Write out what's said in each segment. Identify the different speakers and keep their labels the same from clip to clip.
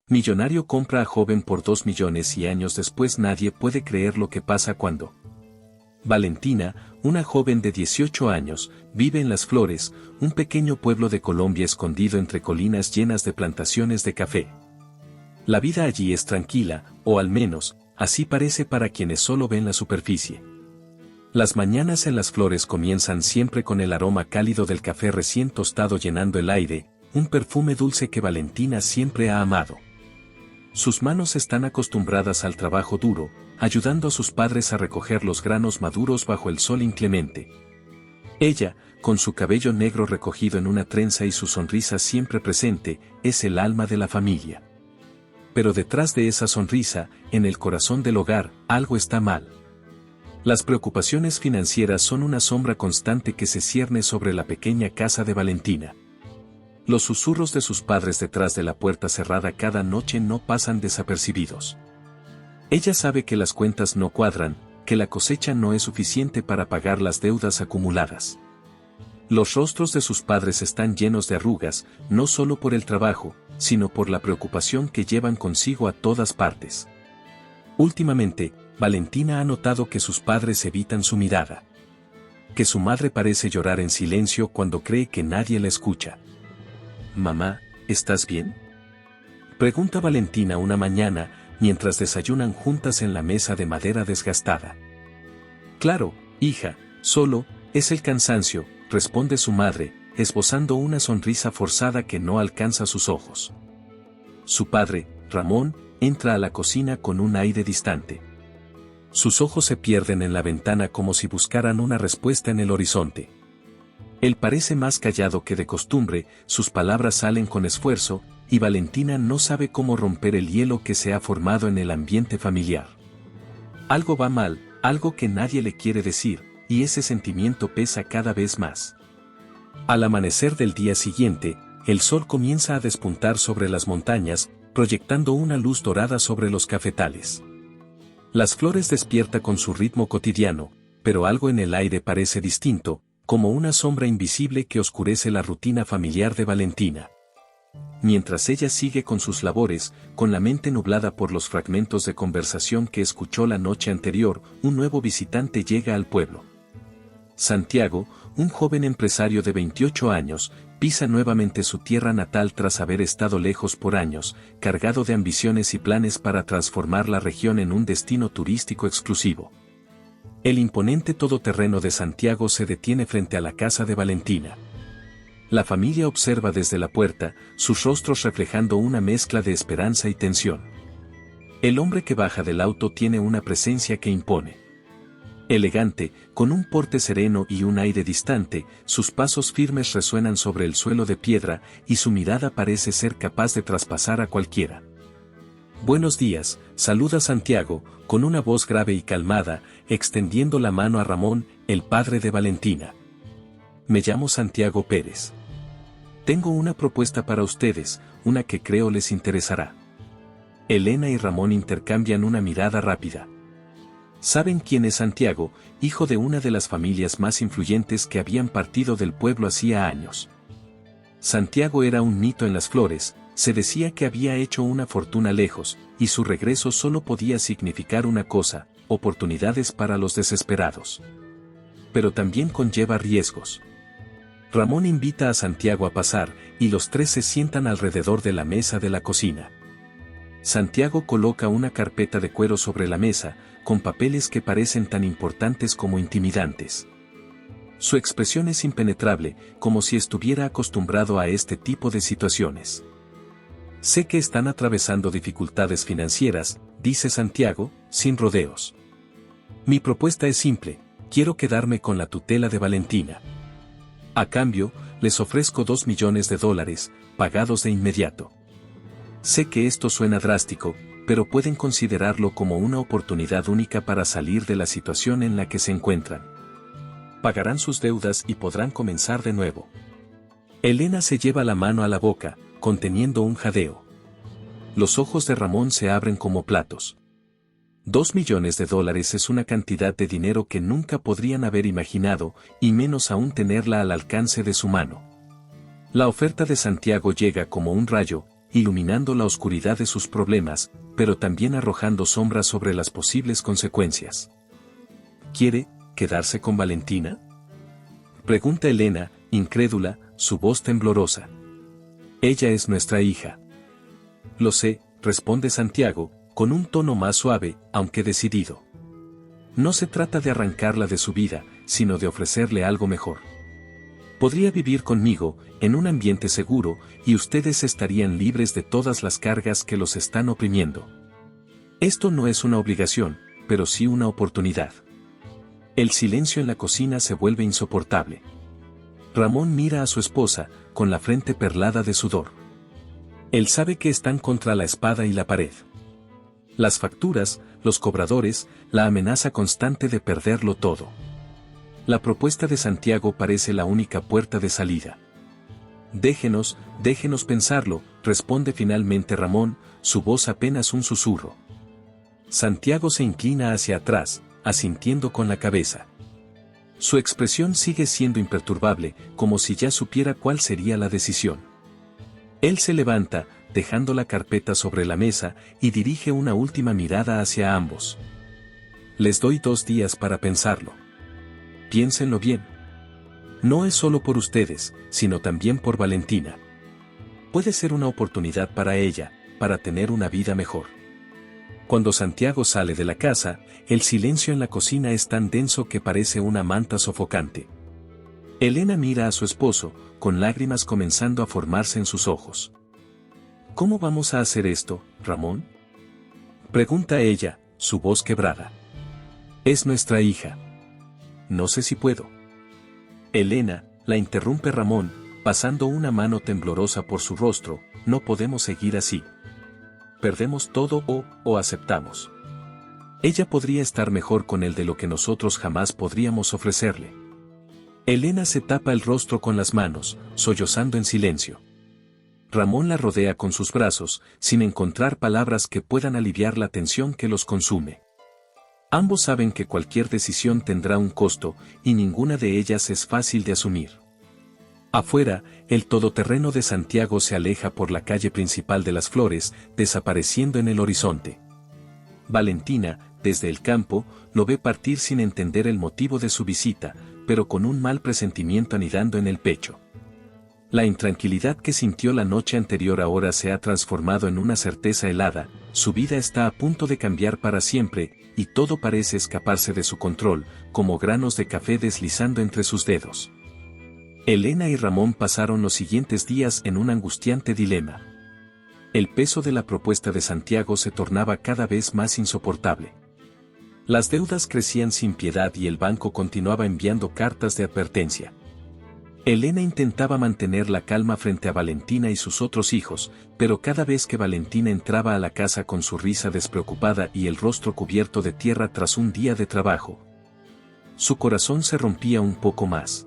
Speaker 1: Millonario compra a joven por 2 millones y años después nadie puede creer lo que pasa cuando Valentina, una joven de 18 años, vive en Las Flores, un pequeño pueblo de Colombia escondido entre colinas llenas de plantaciones de café. La vida allí es tranquila, o al menos, así parece para quienes solo ven la superficie. Las mañanas en Las Flores comienzan siempre con el aroma cálido del café recién tostado llenando el aire, un perfume dulce que Valentina siempre ha amado. Sus manos están acostumbradas al trabajo duro, ayudando a sus padres a recoger los granos maduros bajo el sol inclemente. Ella, con su cabello negro recogido en una trenza y su sonrisa siempre presente, es el alma de la familia. Pero detrás de esa sonrisa, en el corazón del hogar, algo está mal. Las preocupaciones financieras son una sombra constante que se cierne sobre la pequeña casa de Valentina. Los susurros de sus padres detrás de la puerta cerrada cada noche no pasan desapercibidos. Ella sabe que las cuentas no cuadran, que la cosecha no es suficiente para pagar las deudas acumuladas. Los rostros de sus padres están llenos de arrugas, no solo por el trabajo, sino por la preocupación que llevan consigo a todas partes. Últimamente, Valentina ha notado que sus padres evitan su mirada. Que su madre parece llorar en silencio cuando cree que nadie la escucha. «Mamá, ¿estás bien?», pregunta Valentina una mañana, mientras desayunan juntas en la mesa de madera desgastada. «Claro, hija, solo, es el cansancio», responde su madre, esbozando una sonrisa forzada que no alcanza sus ojos. Su padre, Ramón, entra a la cocina con un aire distante. Sus ojos se pierden en la ventana como si buscaran una respuesta en el horizonte. Él parece más callado que de costumbre, sus palabras salen con esfuerzo, y Valentina no sabe cómo romper el hielo que se ha formado en el ambiente familiar. Algo va mal, algo que nadie le quiere decir, y ese sentimiento pesa cada vez más. Al amanecer del día siguiente, el sol comienza a despuntar sobre las montañas, proyectando una luz dorada sobre los cafetales. Las Flores despierta con su ritmo cotidiano, pero algo en el aire parece distinto, como una sombra invisible que oscurece la rutina familiar de Valentina. Mientras ella sigue con sus labores, con la mente nublada por los fragmentos de conversación que escuchó la noche anterior, un nuevo visitante llega al pueblo. Santiago, un joven empresario de 28 años, pisa nuevamente su tierra natal tras haber estado lejos por años, cargado de ambiciones y planes para transformar la región en un destino turístico exclusivo. El imponente todoterreno de Santiago se detiene frente a la casa de Valentina. La familia observa desde la puerta, sus rostros reflejando una mezcla de esperanza y tensión. El hombre que baja del auto tiene una presencia que impone. Elegante, con un porte sereno y un aire distante, sus pasos firmes resuenan sobre el suelo de piedra y su mirada parece ser capaz de traspasar a cualquiera. «Buenos días», saluda Santiago, con una voz grave y calmada, extendiendo la mano a Ramón, el padre de Valentina. «Me llamo Santiago Pérez. Tengo una propuesta para ustedes, una que creo les interesará». Elena y Ramón intercambian una mirada rápida. Saben quién es Santiago, hijo de una de las familias más influyentes que habían partido del pueblo hacía años. Santiago era un mito en Las Flores, se decía que había hecho una fortuna lejos, y su regreso solo podía significar una cosa: oportunidades para los desesperados. Pero también conlleva riesgos. Ramón invita a Santiago a pasar, y los tres se sientan alrededor de la mesa de la cocina. Santiago coloca una carpeta de cuero sobre la mesa, con papeles que parecen tan importantes como intimidantes. Su expresión es impenetrable, como si estuviera acostumbrado a este tipo de situaciones. «Sé que están atravesando dificultades financieras», dice Santiago, sin rodeos. «Mi propuesta es simple, quiero quedarme con la tutela de Valentina. A cambio, les ofrezco $2 millones, pagados de inmediato. Sé que esto suena drástico, pero pueden considerarlo como una oportunidad única para salir de la situación en la que se encuentran. Pagarán sus deudas y podrán comenzar de nuevo». Elena se lleva la mano a la boca, conteniendo un jadeo. Los ojos de Ramón se abren como platos. $2 millones es una cantidad de dinero que nunca podrían haber imaginado, y menos aún tenerla al alcance de su mano. La oferta de Santiago llega como un rayo, iluminando la oscuridad de sus problemas, pero también arrojando sombras sobre las posibles consecuencias. ¿Quiere quedarse con Valentina?, pregunta Elena, incrédula, su voz temblorosa. Ella es nuestra hija. Lo sé, responde Santiago, con un tono más suave, aunque decidido. No se trata de arrancarla de su vida, sino de ofrecerle algo mejor. Podría vivir conmigo, en un ambiente seguro, y ustedes estarían libres de todas las cargas que los están oprimiendo. Esto no es una obligación, pero sí una oportunidad. El silencio en la cocina se vuelve insoportable. Ramón mira a su esposa, con la frente perlada de sudor. Él sabe que están contra la espada y la pared. Las facturas, los cobradores, la amenaza constante de perderlo todo. La propuesta de Santiago parece la única puerta de salida. Déjenos pensarlo, responde finalmente Ramón, su voz apenas un susurro. Santiago se inclina hacia atrás, asintiendo con la cabeza. Su expresión sigue siendo imperturbable, como si ya supiera cuál sería la decisión. Él se levanta, dejando la carpeta sobre la mesa, y dirige una última mirada hacia ambos. Les doy 2 días para pensarlo. Piénsenlo bien. No es solo por ustedes, sino también por Valentina. Puede ser una oportunidad para ella, para tener una vida mejor. Cuando Santiago sale de la casa, el silencio en la cocina es tan denso que parece una manta sofocante. Elena mira a su esposo, con lágrimas comenzando a formarse en sus ojos. ¿Cómo vamos a hacer esto, Ramón?, pregunta ella, su voz quebrada. Es nuestra hija. No sé si puedo. Elena, la interrumpe Ramón, pasando una mano temblorosa por su rostro, no podemos seguir así. Perdemos todo o aceptamos. Ella podría estar mejor con él de lo que nosotros jamás podríamos ofrecerle. Elena se tapa el rostro con las manos, sollozando en silencio. Ramón la rodea con sus brazos, sin encontrar palabras que puedan aliviar la tensión que los consume. Ambos saben que cualquier decisión tendrá un costo, y ninguna de ellas es fácil de asumir. Afuera, el todoterreno de Santiago se aleja por la calle principal de Las Flores, desapareciendo en el horizonte. Valentina, desde el campo, lo ve partir sin entender el motivo de su visita, pero con un mal presentimiento anidando en el pecho. La intranquilidad que sintió la noche anterior ahora se ha transformado en una certeza helada, su vida está a punto de cambiar para siempre, y todo parece escaparse de su control, como granos de café deslizando entre sus dedos. Elena y Ramón pasaron los siguientes días en un angustiante dilema. El peso de la propuesta de Santiago se tornaba cada vez más insoportable. Las deudas crecían sin piedad y el banco continuaba enviando cartas de advertencia. Elena intentaba mantener la calma frente a Valentina y sus otros hijos, pero cada vez que Valentina entraba a la casa con su risa despreocupada y el rostro cubierto de tierra tras un día de trabajo, su corazón se rompía un poco más.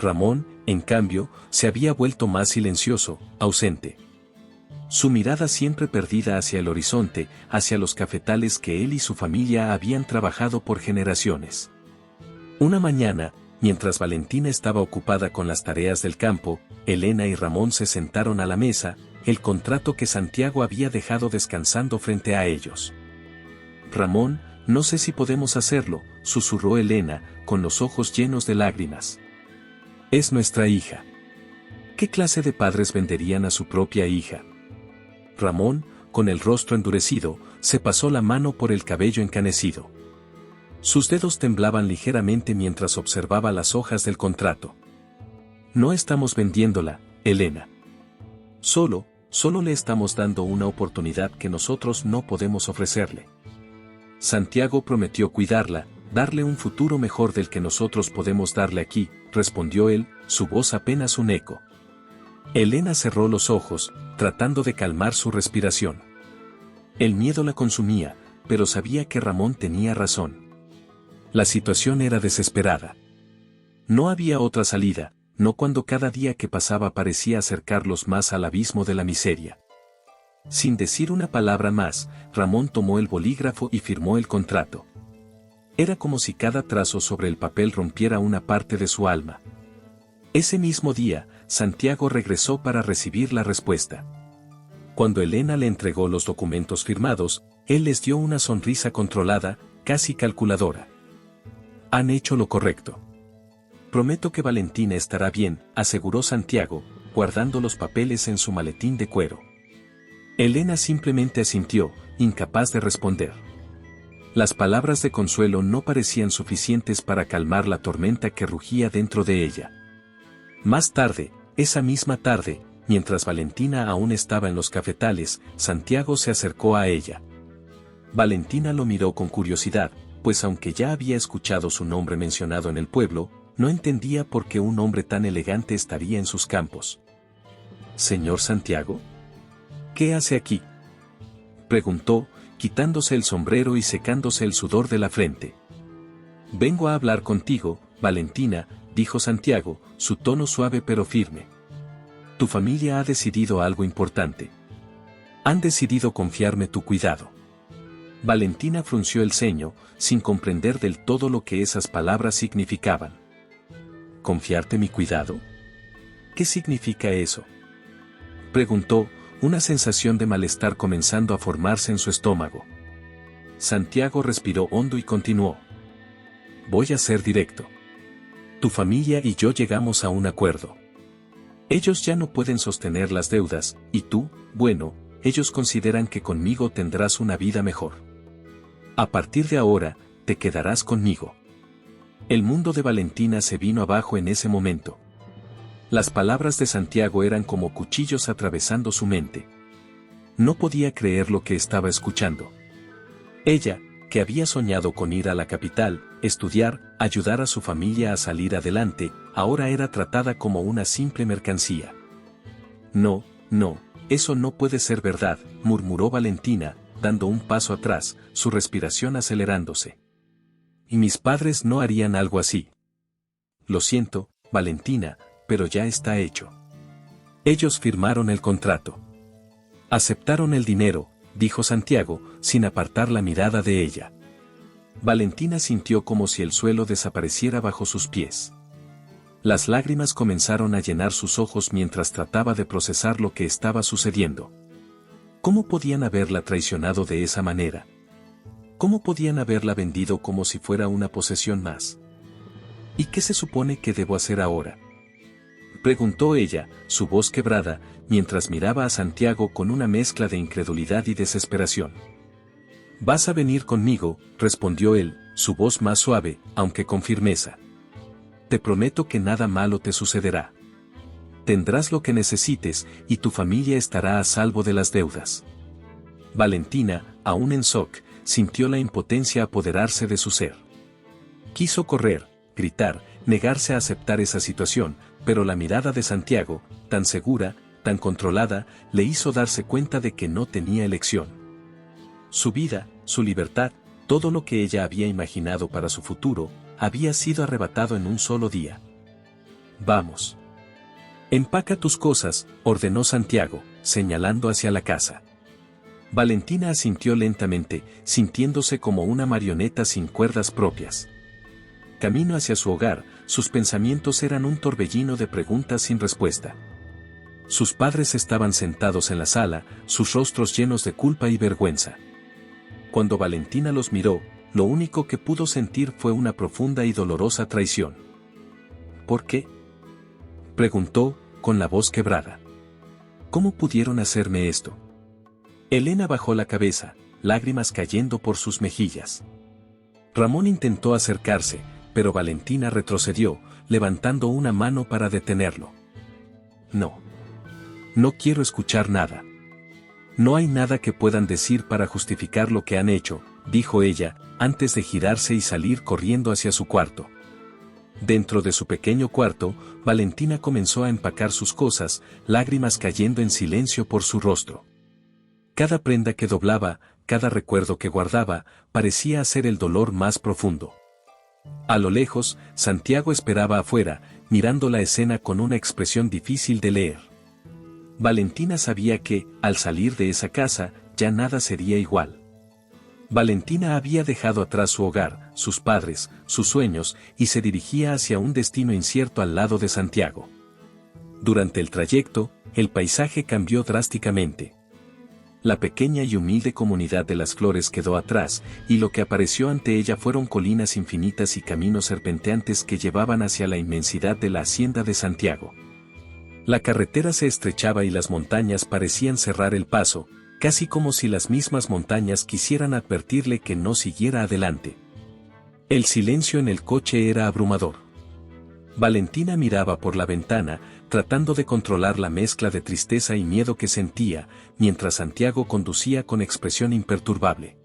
Speaker 1: Ramón, en cambio, se había vuelto más silencioso, ausente. Su mirada siempre perdida hacia el horizonte, hacia los cafetales que él y su familia habían trabajado por generaciones. Una mañana, mientras Valentina estaba ocupada con las tareas del campo, Elena y Ramón se sentaron a la mesa, el contrato que Santiago había dejado descansando frente a ellos. Ramón, no sé si podemos hacerlo, susurró Elena, con los ojos llenos de lágrimas. Es nuestra hija. ¿Qué clase de padres venderían a su propia hija? Ramón, con el rostro endurecido, se pasó la mano por el cabello encanecido. Sus dedos temblaban ligeramente mientras observaba las hojas del contrato. No estamos vendiéndola, Elena. Solo le estamos dando una oportunidad que nosotros no podemos ofrecerle. Santiago prometió cuidarla, darle un futuro mejor del que nosotros podemos darle aquí, respondió él, su voz apenas un eco. Elena cerró los ojos, tratando de calmar su respiración. El miedo la consumía, pero sabía que Ramón tenía razón. La situación era desesperada. No había otra salida, no cuando cada día que pasaba parecía acercarlos más al abismo de la miseria. Sin decir una palabra más, Ramón tomó el bolígrafo y firmó el contrato. Era como si cada trazo sobre el papel rompiera una parte de su alma. Ese mismo día, Santiago regresó para recibir la respuesta. Cuando Elena le entregó los documentos firmados, él les dio una sonrisa controlada, casi calculadora. Han hecho lo correcto. Prometo que Valentina estará bien, aseguró Santiago, guardando los papeles en su maletín de cuero. Elena simplemente asintió, incapaz de responder. Las palabras de consuelo no parecían suficientes para calmar la tormenta que rugía dentro de ella. Más tarde, esa misma tarde, mientras Valentina aún estaba en los cafetales, Santiago se acercó a ella. Valentina lo miró con curiosidad, pues aunque ya había escuchado su nombre mencionado en el pueblo, no entendía por qué un hombre tan elegante estaría en sus campos. «¿Señor Santiago? ¿Qué hace aquí?», preguntó, quitándose el sombrero y secándose el sudor de la frente. «Vengo a hablar contigo, Valentina», dijo Santiago, su tono suave pero firme. «Tu familia ha decidido algo importante. Han decidido confiarme tu cuidado». Valentina frunció el ceño, sin comprender del todo lo que esas palabras significaban. «¿Confiarte mi cuidado? ¿Qué significa eso?», preguntó, una sensación de malestar comenzando a formarse en su estómago. Santiago respiró hondo y continuó. «Voy a ser directo. Tu familia y yo llegamos a un acuerdo. Ellos ya no pueden sostener las deudas, y tú, bueno, ellos consideran que conmigo tendrás una vida mejor. A partir de ahora, te quedarás conmigo». El mundo de Valentina se vino abajo en ese momento. Las palabras de Santiago eran como cuchillos atravesando su mente. No podía creer lo que estaba escuchando. Ella, que había soñado con ir a la capital, estudiar, ayudar a su familia a salir adelante, ahora era tratada como una simple mercancía. «No, no, eso no puede ser verdad», murmuró Valentina, dando un paso atrás, su respiración acelerándose. «Y mis padres no harían algo así». «Lo siento, Valentina, pero ya está hecho. Ellos firmaron el contrato. Aceptaron el dinero», dijo Santiago, sin apartar la mirada de ella. Valentina sintió como si el suelo desapareciera bajo sus pies. Las lágrimas comenzaron a llenar sus ojos mientras trataba de procesar lo que estaba sucediendo. ¿Cómo podían haberla traicionado de esa manera? ¿Cómo podían haberla vendido como si fuera una posesión más? ¿Y qué se supone que debo hacer ahora?, preguntó ella, su voz quebrada, mientras miraba a Santiago con una mezcla de incredulidad y desesperación. «Vas a venir conmigo», respondió él, su voz más suave, aunque con firmeza. «Te prometo que nada malo te sucederá. Tendrás lo que necesites, y tu familia estará a salvo de las deudas». Valentina, aún en shock, sintió la impotencia apoderarse de su ser. Quiso correr, gritar, negarse a aceptar esa situación, pero la mirada de Santiago, tan segura, tan controlada, le hizo darse cuenta de que no tenía elección. Su vida, su libertad, todo lo que ella había imaginado para su futuro, había sido arrebatado en un solo día. «Vamos. Empaca tus cosas», ordenó Santiago, señalando hacia la casa. Valentina asintió lentamente, sintiéndose como una marioneta sin cuerdas propias. Camino hacia su hogar, sus pensamientos eran un torbellino de preguntas sin respuesta. Sus padres estaban sentados en la sala, sus rostros llenos de culpa y vergüenza. Cuando Valentina los miró, lo único que pudo sentir fue una profunda y dolorosa traición. «¿Por qué?», preguntó, con la voz quebrada. «¿Cómo pudieron hacerme esto?». Elena bajó la cabeza, lágrimas cayendo por sus mejillas. Ramón intentó acercarse, pero Valentina retrocedió, levantando una mano para detenerlo. «No. No quiero escuchar nada. No hay nada que puedan decir para justificar lo que han hecho», dijo ella, antes de girarse y salir corriendo hacia su cuarto. Dentro de su pequeño cuarto, Valentina comenzó a empacar sus cosas, lágrimas cayendo en silencio por su rostro. Cada prenda que doblaba, cada recuerdo que guardaba, parecía hacer el dolor más profundo. A lo lejos, Santiago esperaba afuera, mirando la escena con una expresión difícil de leer. Valentina sabía que, al salir de esa casa, ya nada sería igual. Valentina había dejado atrás su hogar, sus padres, sus sueños, y se dirigía hacia un destino incierto al lado de Santiago. Durante el trayecto, el paisaje cambió drásticamente. La pequeña y humilde comunidad de las flores quedó atrás, y lo que apareció ante ella fueron colinas infinitas y caminos serpenteantes que llevaban hacia la inmensidad de la hacienda de Santiago. La carretera se estrechaba y las montañas parecían cerrar el paso, casi como si las mismas montañas quisieran advertirle que no siguiera adelante. El silencio en el coche era abrumador. Valentina miraba por la ventana, tratando de controlar la mezcla de tristeza y miedo que sentía, mientras Santiago conducía con expresión imperturbable.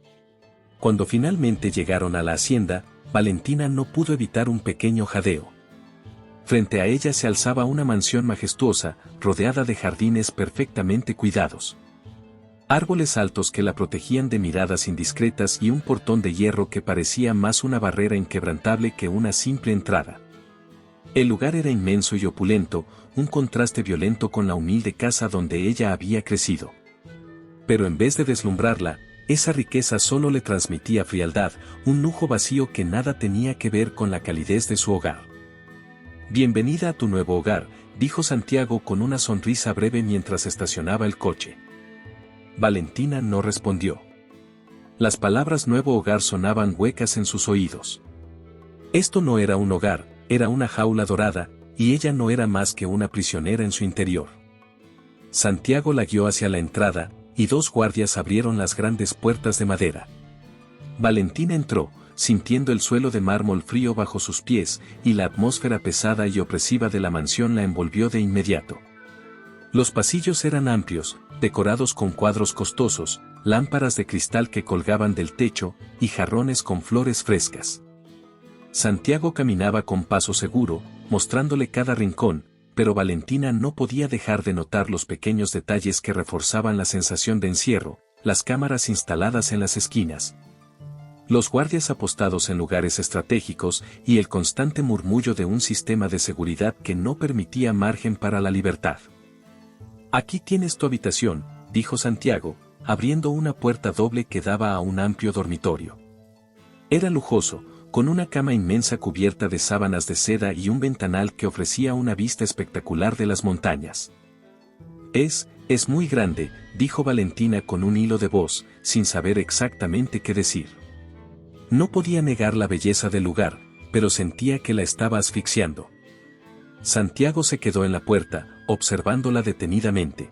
Speaker 1: Cuando finalmente llegaron a la hacienda, Valentina no pudo evitar un pequeño jadeo. Frente a ella se alzaba una mansión majestuosa, rodeada de jardines perfectamente cuidados. Árboles altos que la protegían de miradas indiscretas y un portón de hierro que parecía más una barrera inquebrantable que una simple entrada. El lugar era inmenso y opulento, un contraste violento con la humilde casa donde ella había crecido. Pero en vez de deslumbrarla, esa riqueza solo le transmitía frialdad, un lujo vacío que nada tenía que ver con la calidez de su hogar. «Bienvenida a tu nuevo hogar», dijo Santiago con una sonrisa breve mientras estacionaba el coche. Valentina no respondió. Las palabras nuevo hogar sonaban huecas en sus oídos. Esto no era un hogar, era una jaula dorada, y ella no era más que una prisionera en su interior. Santiago la guió hacia la entrada, y dos guardias abrieron las grandes puertas de madera. Valentina entró, sintiendo el suelo de mármol frío bajo sus pies, y la atmósfera pesada y opresiva de la mansión la envolvió de inmediato. Los pasillos eran amplios, decorados con cuadros costosos, lámparas de cristal que colgaban del techo, y jarrones con flores frescas. Santiago caminaba con paso seguro, mostrándole cada rincón, pero Valentina no podía dejar de notar los pequeños detalles que reforzaban la sensación de encierro, las cámaras instaladas en las esquinas, los guardias apostados en lugares estratégicos y el constante murmullo de un sistema de seguridad que no permitía margen para la libertad. «Aquí tienes tu habitación», dijo Santiago, abriendo una puerta doble que daba a un amplio dormitorio. Era lujoso, con una cama inmensa cubierta de sábanas de seda y un ventanal que ofrecía una vista espectacular de las montañas. Es muy grande», dijo Valentina con un hilo de voz, sin saber exactamente qué decir. No podía negar la belleza del lugar, pero sentía que la estaba asfixiando. Santiago se quedó en la puerta, observándola detenidamente.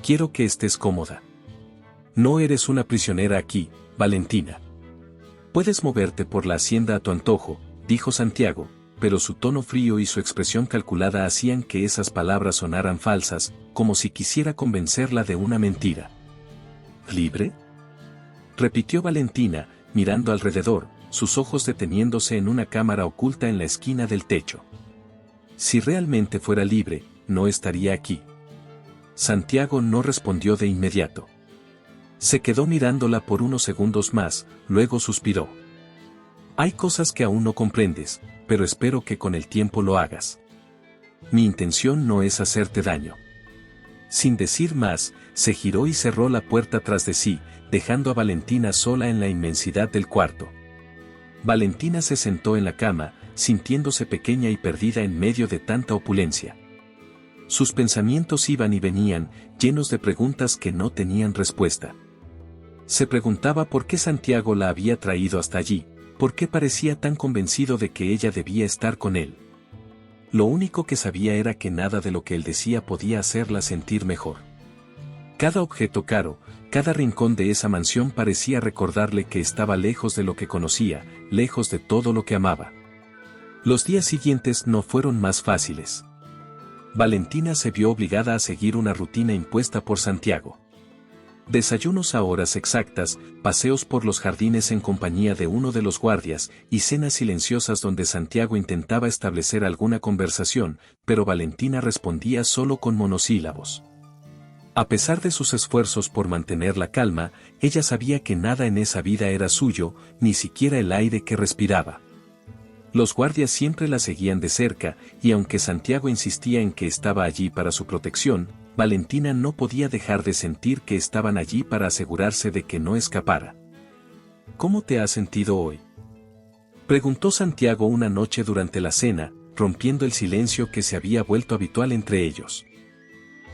Speaker 1: «Quiero que estés cómoda. No eres una prisionera aquí, Valentina. Puedes moverte por la hacienda a tu antojo», dijo Santiago, pero su tono frío y su expresión calculada hacían que esas palabras sonaran falsas, como si quisiera convencerla de una mentira. «¿Libre?», repitió Valentina, mirando alrededor, sus ojos deteniéndose en una cámara oculta en la esquina del techo. «Si realmente fuera libre, no estaría aquí». Santiago no respondió de inmediato. Se quedó mirándola por unos segundos más, luego suspiró. «Hay cosas que aún no comprendes, pero espero que con el tiempo lo hagas. Mi intención no es hacerte daño». Sin decir más, se giró y cerró la puerta tras de sí, dejando a Valentina sola en la inmensidad del cuarto. Valentina se sentó en la cama, sintiéndose pequeña y perdida en medio de tanta opulencia. Sus pensamientos iban y venían, llenos de preguntas que no tenían respuesta. Se preguntaba por qué Santiago la había traído hasta allí, por qué parecía tan convencido de que ella debía estar con él. Lo único que sabía era que nada de lo que él decía podía hacerla sentir mejor. Cada objeto caro, cada rincón de esa mansión parecía recordarle que estaba lejos de lo que conocía, lejos de todo lo que amaba. Los días siguientes no fueron más fáciles. Valentina se vio obligada a seguir una rutina impuesta por Santiago. Desayunos a horas exactas, paseos por los jardines en compañía de uno de los guardias, y cenas silenciosas donde Santiago intentaba establecer alguna conversación, pero Valentina respondía solo con monosílabos. A pesar de sus esfuerzos por mantener la calma, ella sabía que nada en esa vida era suyo, ni siquiera el aire que respiraba. Los guardias siempre la seguían de cerca, y aunque Santiago insistía en que estaba allí para su protección, Valentina no podía dejar de sentir que estaban allí para asegurarse de que no escapara. «¿Cómo te has sentido hoy?», preguntó Santiago una noche durante la cena, rompiendo el silencio que se había vuelto habitual entre ellos.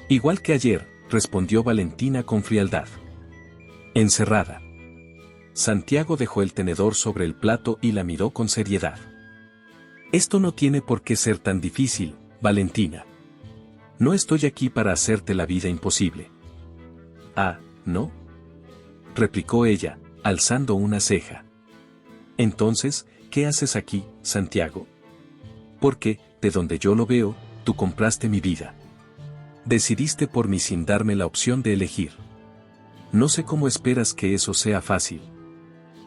Speaker 1: «Igual que ayer», respondió Valentina con frialdad. Encerrada. Santiago dejó el tenedor sobre el plato y la miró con seriedad. Esto no tiene por qué ser tan difícil, Valentina. No estoy aquí para hacerte la vida imposible. Ah, ¿no? Replicó ella, alzando una ceja. Entonces, ¿qué haces aquí, Santiago? Porque, de donde yo lo veo, tú compraste mi vida. Decidiste por mí sin darme la opción de elegir. No sé cómo esperas que eso sea fácil.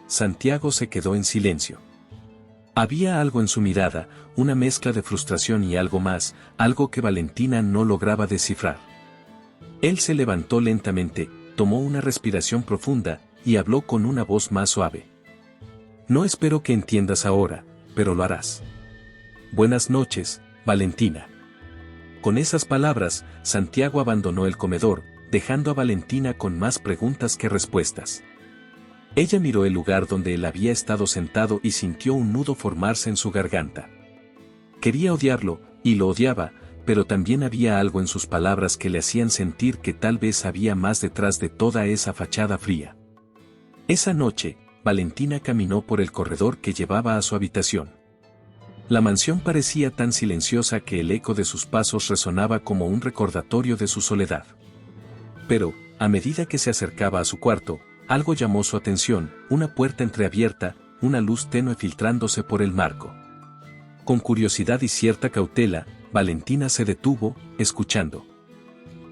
Speaker 1: Santiago se quedó en silencio. Había algo en su mirada, una mezcla de frustración y algo más, algo que Valentina no lograba descifrar. Él se levantó lentamente, tomó una respiración profunda, y habló con una voz más suave. No espero que entiendas ahora, pero lo harás. Buenas noches, Valentina. Con esas palabras, Santiago abandonó el comedor, dejando a Valentina con más preguntas que respuestas. Ella miró el lugar donde él había estado sentado y sintió un nudo formarse en su garganta. Quería odiarlo, y lo odiaba, pero también había algo en sus palabras que le hacían sentir que tal vez había más detrás de toda esa fachada fría. Esa noche, Valentina caminó por el corredor que llevaba a su habitación. La mansión parecía tan silenciosa que el eco de sus pasos resonaba como un recordatorio de su soledad. Pero, a medida que se acercaba a su cuarto, algo llamó su atención, una puerta entreabierta, una luz tenue filtrándose por el marco. Con curiosidad y cierta cautela, Valentina se detuvo, escuchando.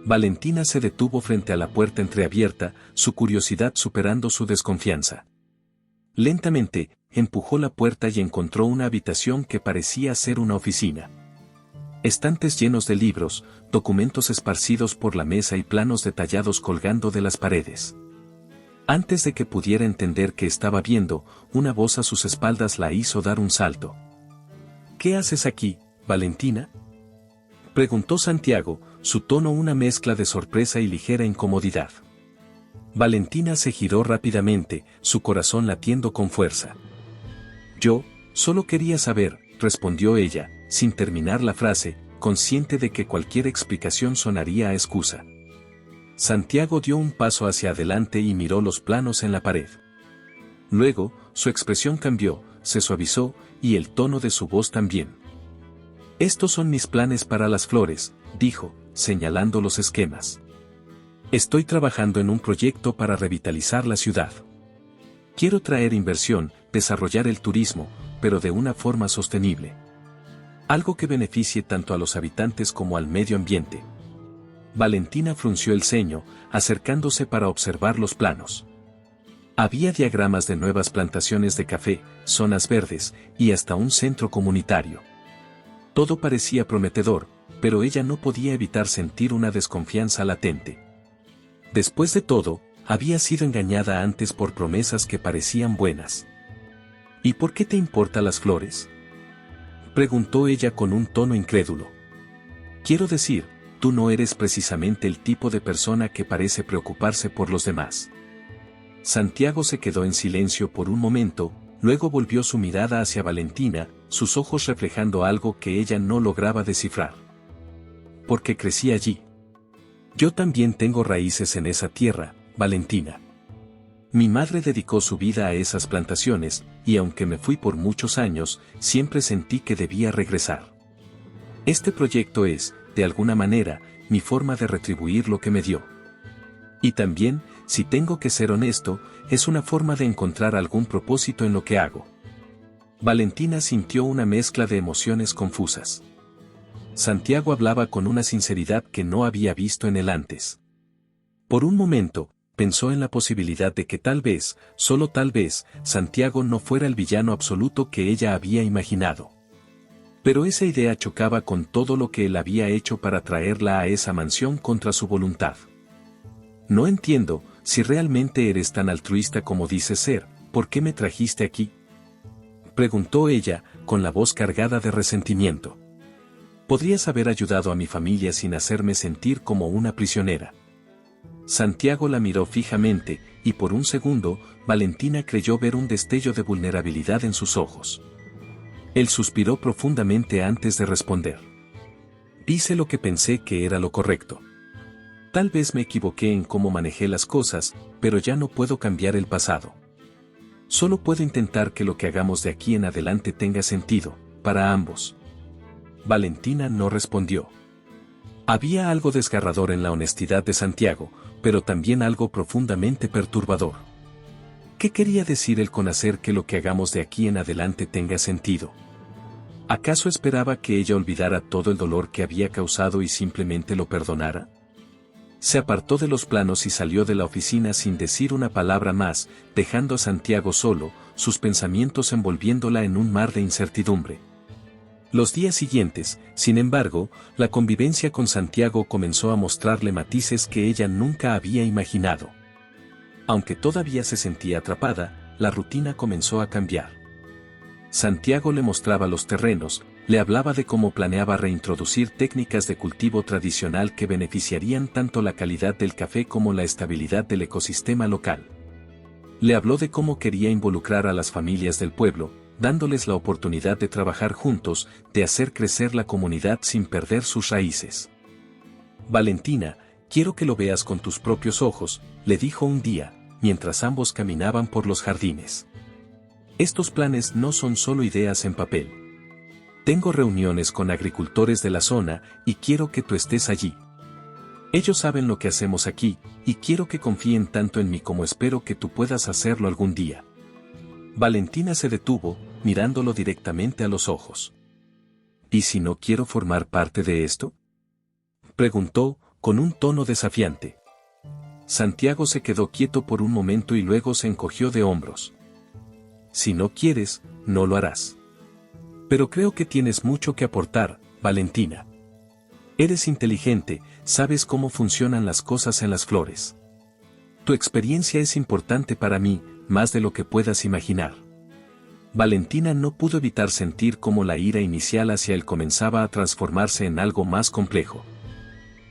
Speaker 1: Valentina se detuvo frente a la puerta entreabierta, su curiosidad superando su desconfianza. Lentamente, empujó la puerta y encontró una habitación que parecía ser una oficina. Estantes llenos de libros, documentos esparcidos por la mesa y planos detallados colgando de las paredes. Antes de que pudiera entender qué estaba viendo, una voz a sus espaldas la hizo dar un salto. ¿Qué haces aquí, Valentina? Preguntó Santiago, su tono una mezcla de sorpresa y ligera incomodidad. Valentina se giró rápidamente, su corazón latiendo con fuerza. Yo, solo quería saber, respondió ella, sin terminar la frase, consciente de que cualquier explicación sonaría a excusa. Santiago dio un paso hacia adelante y miró los planos en la pared. Luego, su expresión cambió, se suavizó, y el tono de su voz también. Estos son mis planes para las flores, dijo, señalando los esquemas. Estoy trabajando en un proyecto para revitalizar la ciudad. Quiero traer inversión, desarrollar el turismo, pero de una forma sostenible. Algo que beneficie tanto a los habitantes como al medio ambiente. Valentina frunció el ceño, acercándose para observar los planos. Había diagramas de nuevas plantaciones de café, zonas verdes, y hasta un centro comunitario. Todo parecía prometedor, pero ella no podía evitar sentir una desconfianza latente. Después de todo, había sido engañada antes por promesas que parecían buenas. ¿Y por qué te importan las flores? Preguntó ella con un tono incrédulo. Quiero decir, tú no eres precisamente el tipo de persona que parece preocuparse por los demás. Santiago se quedó en silencio por un momento, luego volvió su mirada hacia Valentina, sus ojos reflejando algo que ella no lograba descifrar. Porque crecí allí. Yo también tengo raíces en esa tierra, Valentina. Mi madre dedicó su vida a esas plantaciones, y aunque me fui por muchos años, siempre sentí que debía regresar. Este proyecto es, de alguna manera, mi forma de retribuir lo que me dio. Y también, si tengo que ser honesto, es una forma de encontrar algún propósito en lo que hago. Valentina sintió una mezcla de emociones confusas. Santiago hablaba con una sinceridad que no había visto en él antes. Por un momento, pensó en la posibilidad de que tal vez, solo tal vez, Santiago no fuera el villano absoluto que ella había imaginado. Pero esa idea chocaba con todo lo que él había hecho para traerla a esa mansión contra su voluntad. No entiendo, si realmente eres tan altruista como dices ser, ¿por qué me trajiste aquí? Preguntó ella, con la voz cargada de resentimiento. Podrías haber ayudado a mi familia sin hacerme sentir como una prisionera. Santiago la miró fijamente, y por un segundo, Valentina creyó ver un destello de vulnerabilidad en sus ojos. Él suspiró profundamente antes de responder. Hice lo que pensé que era lo correcto. Tal vez me equivoqué en cómo manejé las cosas, pero ya no puedo cambiar el pasado. Solo puedo intentar que lo que hagamos de aquí en adelante tenga sentido, para ambos. Valentina no respondió. Había algo desgarrador en la honestidad de Santiago, pero también algo profundamente perturbador. ¿Qué quería decir él con hacer que lo que hagamos de aquí en adelante tenga sentido? ¿Acaso esperaba que ella olvidara todo el dolor que había causado y simplemente lo perdonara? Se apartó de los planos y salió de la oficina sin decir una palabra más, dejando a Santiago solo, sus pensamientos envolviéndola en un mar de incertidumbre. Los días siguientes, sin embargo, la convivencia con Santiago comenzó a mostrarle matices que ella nunca había imaginado. Aunque todavía se sentía atrapada, la rutina comenzó a cambiar. Santiago le mostraba los terrenos, le hablaba de cómo planeaba reintroducir técnicas de cultivo tradicional que beneficiarían tanto la calidad del café como la estabilidad del ecosistema local. Le habló de cómo quería involucrar a las familias del pueblo, dándoles la oportunidad de trabajar juntos, de hacer crecer la comunidad sin perder sus raíces. Valentina, quiero que lo veas con tus propios ojos, le dijo un día, mientras ambos caminaban por los jardines. Estos planes no son solo ideas en papel. Tengo reuniones con agricultores de la zona y quiero que tú estés allí. Ellos saben lo que hacemos aquí, y quiero que confíen tanto en mí como espero que tú puedas hacerlo algún día. Valentina se detuvo, mirándolo directamente a los ojos. ¿Y si no quiero formar parte de esto?, preguntó, con un tono desafiante. Santiago se quedó quieto por un momento y luego se encogió de hombros. Si no quieres, no lo harás. Pero creo que tienes mucho que aportar, Valentina. Eres inteligente, sabes cómo funcionan las cosas en las flores. Tu experiencia es importante para mí, más de lo que puedas imaginar. Valentina no pudo evitar sentir cómo la ira inicial hacia él comenzaba a transformarse en algo más complejo.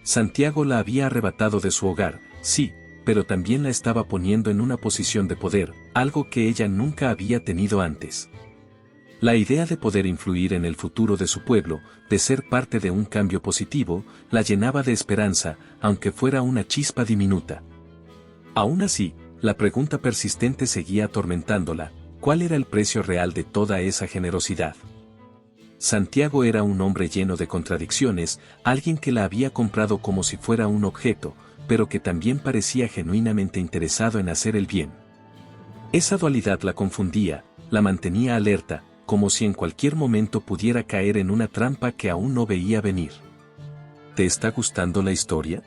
Speaker 1: Santiago la había arrebatado de su hogar, sí, pero también la estaba poniendo en una posición de poder, algo que ella nunca había tenido antes. La idea de poder influir en el futuro de su pueblo, de ser parte de un cambio positivo, la llenaba de esperanza, aunque fuera una chispa diminuta. Aún así, la pregunta persistente seguía atormentándola: ¿cuál era el precio real de toda esa generosidad? Santiago era un hombre lleno de contradicciones, alguien que la había comprado como si fuera un objeto, pero que también parecía genuinamente interesado en hacer el bien. Esa dualidad la confundía, la mantenía alerta, como si en cualquier momento pudiera caer en una trampa que aún no veía venir. ¿Te está gustando la historia?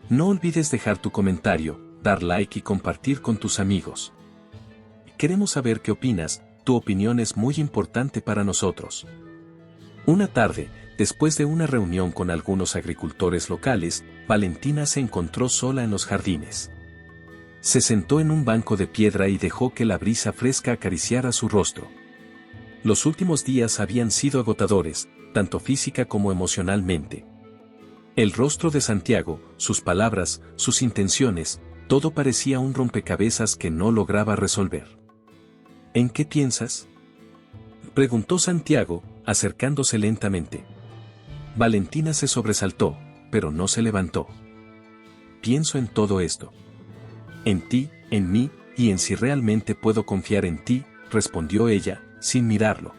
Speaker 1: No olvides dejar tu comentario, dar like y compartir con tus amigos. Queremos saber qué opinas, tu opinión es muy importante para nosotros. Una tarde, después de una reunión con algunos agricultores locales, Valentina se encontró sola en los jardines. Se sentó en un banco de piedra y dejó que la brisa fresca acariciara su rostro. Los últimos días habían sido agotadores, tanto física como emocionalmente. El rostro de Santiago, sus palabras, sus intenciones, todo parecía un rompecabezas que no lograba resolver. ¿En qué piensas?, preguntó Santiago, acercándose lentamente. Valentina se sobresaltó, pero no se levantó. Pienso en todo esto. En ti, en mí, y en si realmente puedo confiar en ti, respondió ella, sin mirarlo.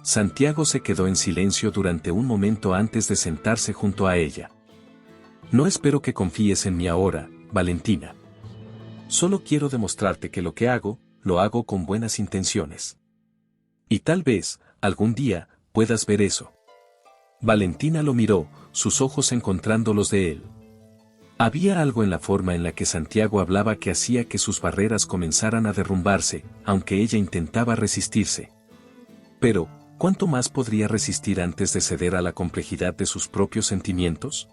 Speaker 1: Santiago se quedó en silencio durante un momento antes de sentarse junto a ella. No espero que confíes en mí ahora, Valentina. Solo quiero demostrarte que lo que hago, lo hago con buenas intenciones. Y tal vez, algún día, puedas ver eso. Valentina lo miró, sus ojos encontrando los de él. Había algo en la forma en la que Santiago hablaba que hacía que sus barreras comenzaran a derrumbarse, aunque ella intentaba resistirse. Pero, ¿cuánto más podría resistir antes de ceder a la complejidad de sus propios sentimientos?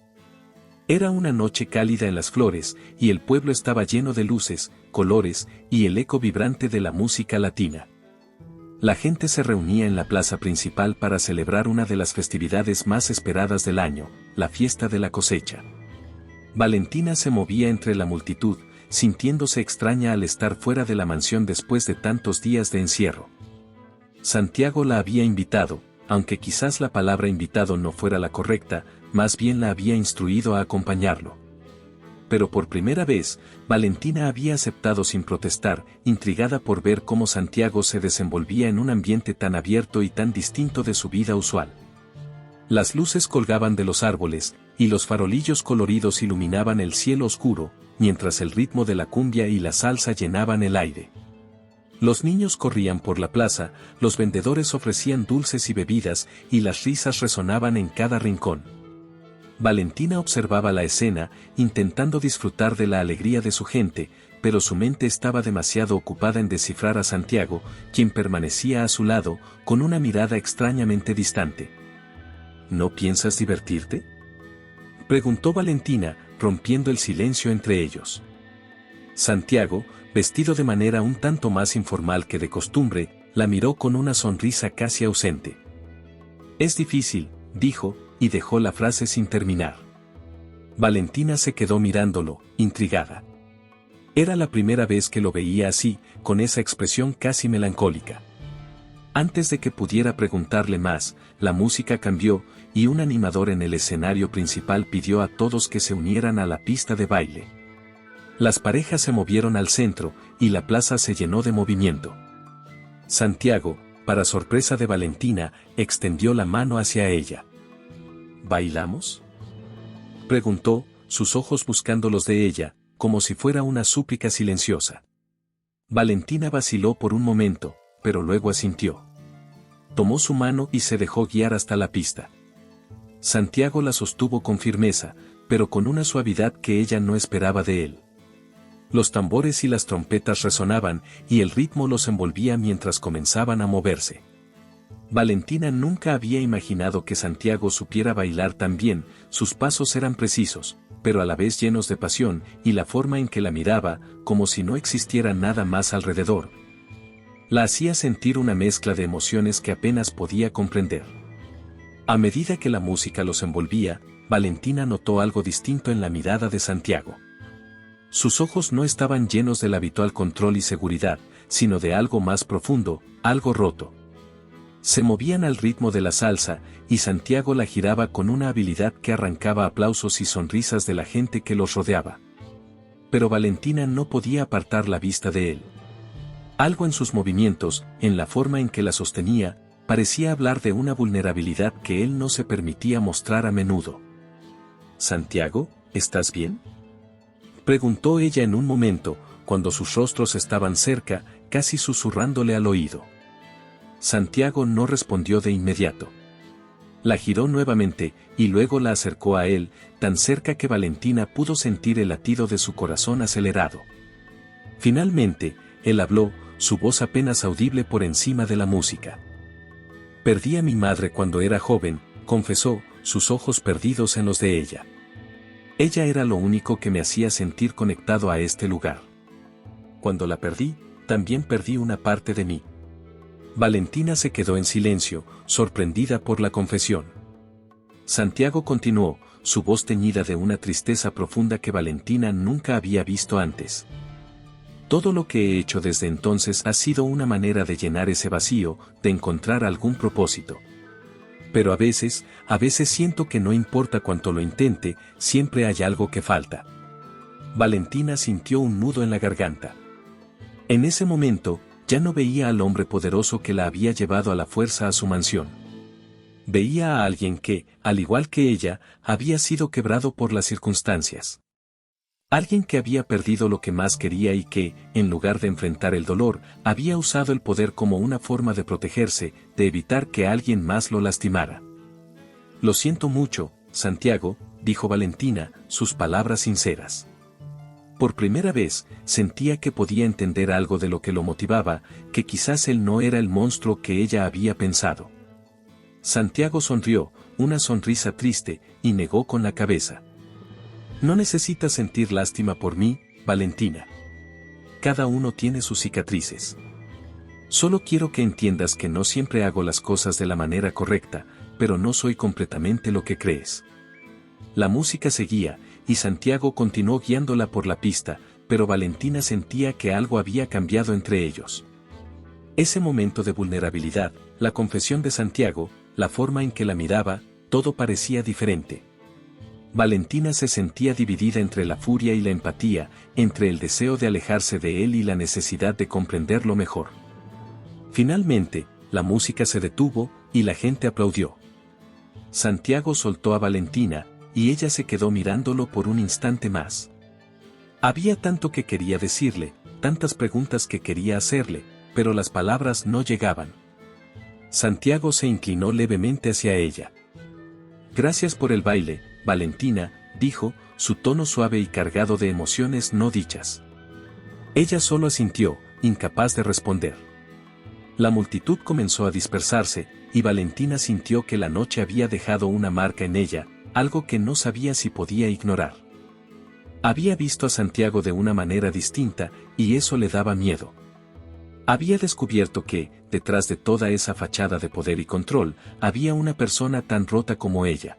Speaker 1: Era una noche cálida en las flores, y el pueblo estaba lleno de luces, colores, y el eco vibrante de la música latina. La gente se reunía en la plaza principal para celebrar una de las festividades más esperadas del año, la fiesta de la cosecha. Valentina se movía entre la multitud, sintiéndose extraña al estar fuera de la mansión después de tantos días de encierro. Santiago la había invitado, aunque quizás la palabra invitado no fuera la correcta, más bien la había instruido a acompañarlo. pero por primera vez, Valentina había aceptado sin protestar, intrigada por ver cómo Santiago se desenvolvía en un ambiente tan abierto y tan distinto de su vida usual. Las luces colgaban de los árboles, y los farolillos coloridos iluminaban el cielo oscuro, mientras el ritmo de la cumbia y la salsa llenaban el aire. Los niños corrían por la plaza, los vendedores ofrecían dulces y bebidas, y las risas resonaban en cada rincón. Valentina observaba la escena, intentando disfrutar de la alegría de su gente, pero su mente estaba demasiado ocupada en descifrar a Santiago, quien permanecía a su lado, con una mirada extrañamente distante. ¿No piensas divertirte?, preguntó Valentina, rompiendo el silencio entre ellos. Santiago, vestido de manera un tanto más informal que de costumbre, la miró con una sonrisa casi ausente. Es difícil, dijo, y dejó la frase sin terminar. Valentina se quedó mirándolo, intrigada. Era la primera vez que lo veía así, con esa expresión casi melancólica. Antes de que pudiera preguntarle más, la música cambió, y un animador en el escenario principal pidió a todos que se unieran a la pista de baile. Las parejas se movieron al centro, y la plaza se llenó de movimiento. Santiago, para sorpresa de Valentina, extendió la mano hacia ella. ¿Bailamos?, preguntó, sus ojos buscando los de ella, como si fuera una súplica silenciosa. Valentina vaciló por un momento, pero luego asintió. Tomó su mano y se dejó guiar hasta la pista. Santiago la sostuvo con firmeza, pero con una suavidad que ella no esperaba de él. Los tambores y las trompetas resonaban, y el ritmo los envolvía mientras comenzaban a moverse. Valentina nunca había imaginado que Santiago supiera bailar tan bien, sus pasos eran precisos, pero a la vez llenos de pasión, y la forma en que la miraba, como si no existiera nada más alrededor, la hacía sentir una mezcla de emociones que apenas podía comprender. A medida que la música los envolvía, Valentina notó algo distinto en la mirada de Santiago. Sus ojos no estaban llenos del habitual control y seguridad, sino de algo más profundo, algo roto. Se movían al ritmo de la salsa, y Santiago la giraba con una habilidad que arrancaba aplausos y sonrisas de la gente que los rodeaba. Pero Valentina no podía apartar la vista de él. Algo en sus movimientos, en la forma en que la sostenía, parecía hablar de una vulnerabilidad que él no se permitía mostrar a menudo. «Santiago, ¿estás bien?», preguntó ella en un momento, cuando sus rostros estaban cerca, casi susurrándole al oído. Santiago no respondió de inmediato. La giró nuevamente, y luego la acercó a él, tan cerca que Valentina pudo sentir el latido de su corazón acelerado. Finalmente, él habló, su voz apenas audible por encima de la música. «Perdí a mi madre cuando era joven», confesó, sus ojos perdidos en los de ella. «Ella era lo único que me hacía sentir conectado a este lugar. Cuando la perdí, también perdí una parte de mí». Valentina se quedó en silencio, sorprendida por la confesión. Santiago continuó, su voz teñida de una tristeza profunda que Valentina nunca había visto antes. «Todo lo que he hecho desde entonces ha sido una manera de llenar ese vacío, de encontrar algún propósito. Pero a veces siento que no importa cuánto lo intente, siempre hay algo que falta». Valentina sintió un nudo en la garganta. En ese momento, ya no veía al hombre poderoso que la había llevado a la fuerza a su mansión. Veía a alguien que, al igual que ella, había sido quebrado por las circunstancias. Alguien que había perdido lo que más quería y que, en lugar de enfrentar el dolor, había usado el poder como una forma de protegerse, de evitar que alguien más lo lastimara. «Lo siento mucho, Santiago», dijo Valentina, sus palabras sinceras. Por primera vez, sentía que podía entender algo de lo que lo motivaba, que quizás él no era el monstruo que ella había pensado. Santiago sonrió, una sonrisa triste, y negó con la cabeza. «No necesitas sentir lástima por mí, Valentina. Cada uno tiene sus cicatrices. Solo quiero que entiendas que no siempre hago las cosas de la manera correcta, pero no soy completamente lo que crees». La música seguía, y Santiago continuó guiándola por la pista, pero Valentina sentía que algo había cambiado entre ellos. Ese momento de vulnerabilidad, la confesión de Santiago, la forma en que la miraba, todo parecía diferente. Valentina se sentía dividida entre la furia y la empatía, entre el deseo de alejarse de él y la necesidad de comprenderlo mejor. Finalmente, la música se detuvo, y la gente aplaudió. Santiago soltó a Valentina, y ella se quedó mirándolo por un instante más. Había tanto que quería decirle, tantas preguntas que quería hacerle, pero las palabras no llegaban. Santiago se inclinó levemente hacia ella. «Gracias por el baile, Valentina», dijo, su tono suave y cargado de emociones no dichas. Ella solo asintió, incapaz de responder. La multitud comenzó a dispersarse, y Valentina sintió que la noche había dejado una marca en ella, algo que no sabía si podía ignorar. Había visto a Santiago de una manera distinta, y eso le daba miedo. Había descubierto que, detrás de toda esa fachada de poder y control, había una persona tan rota como ella.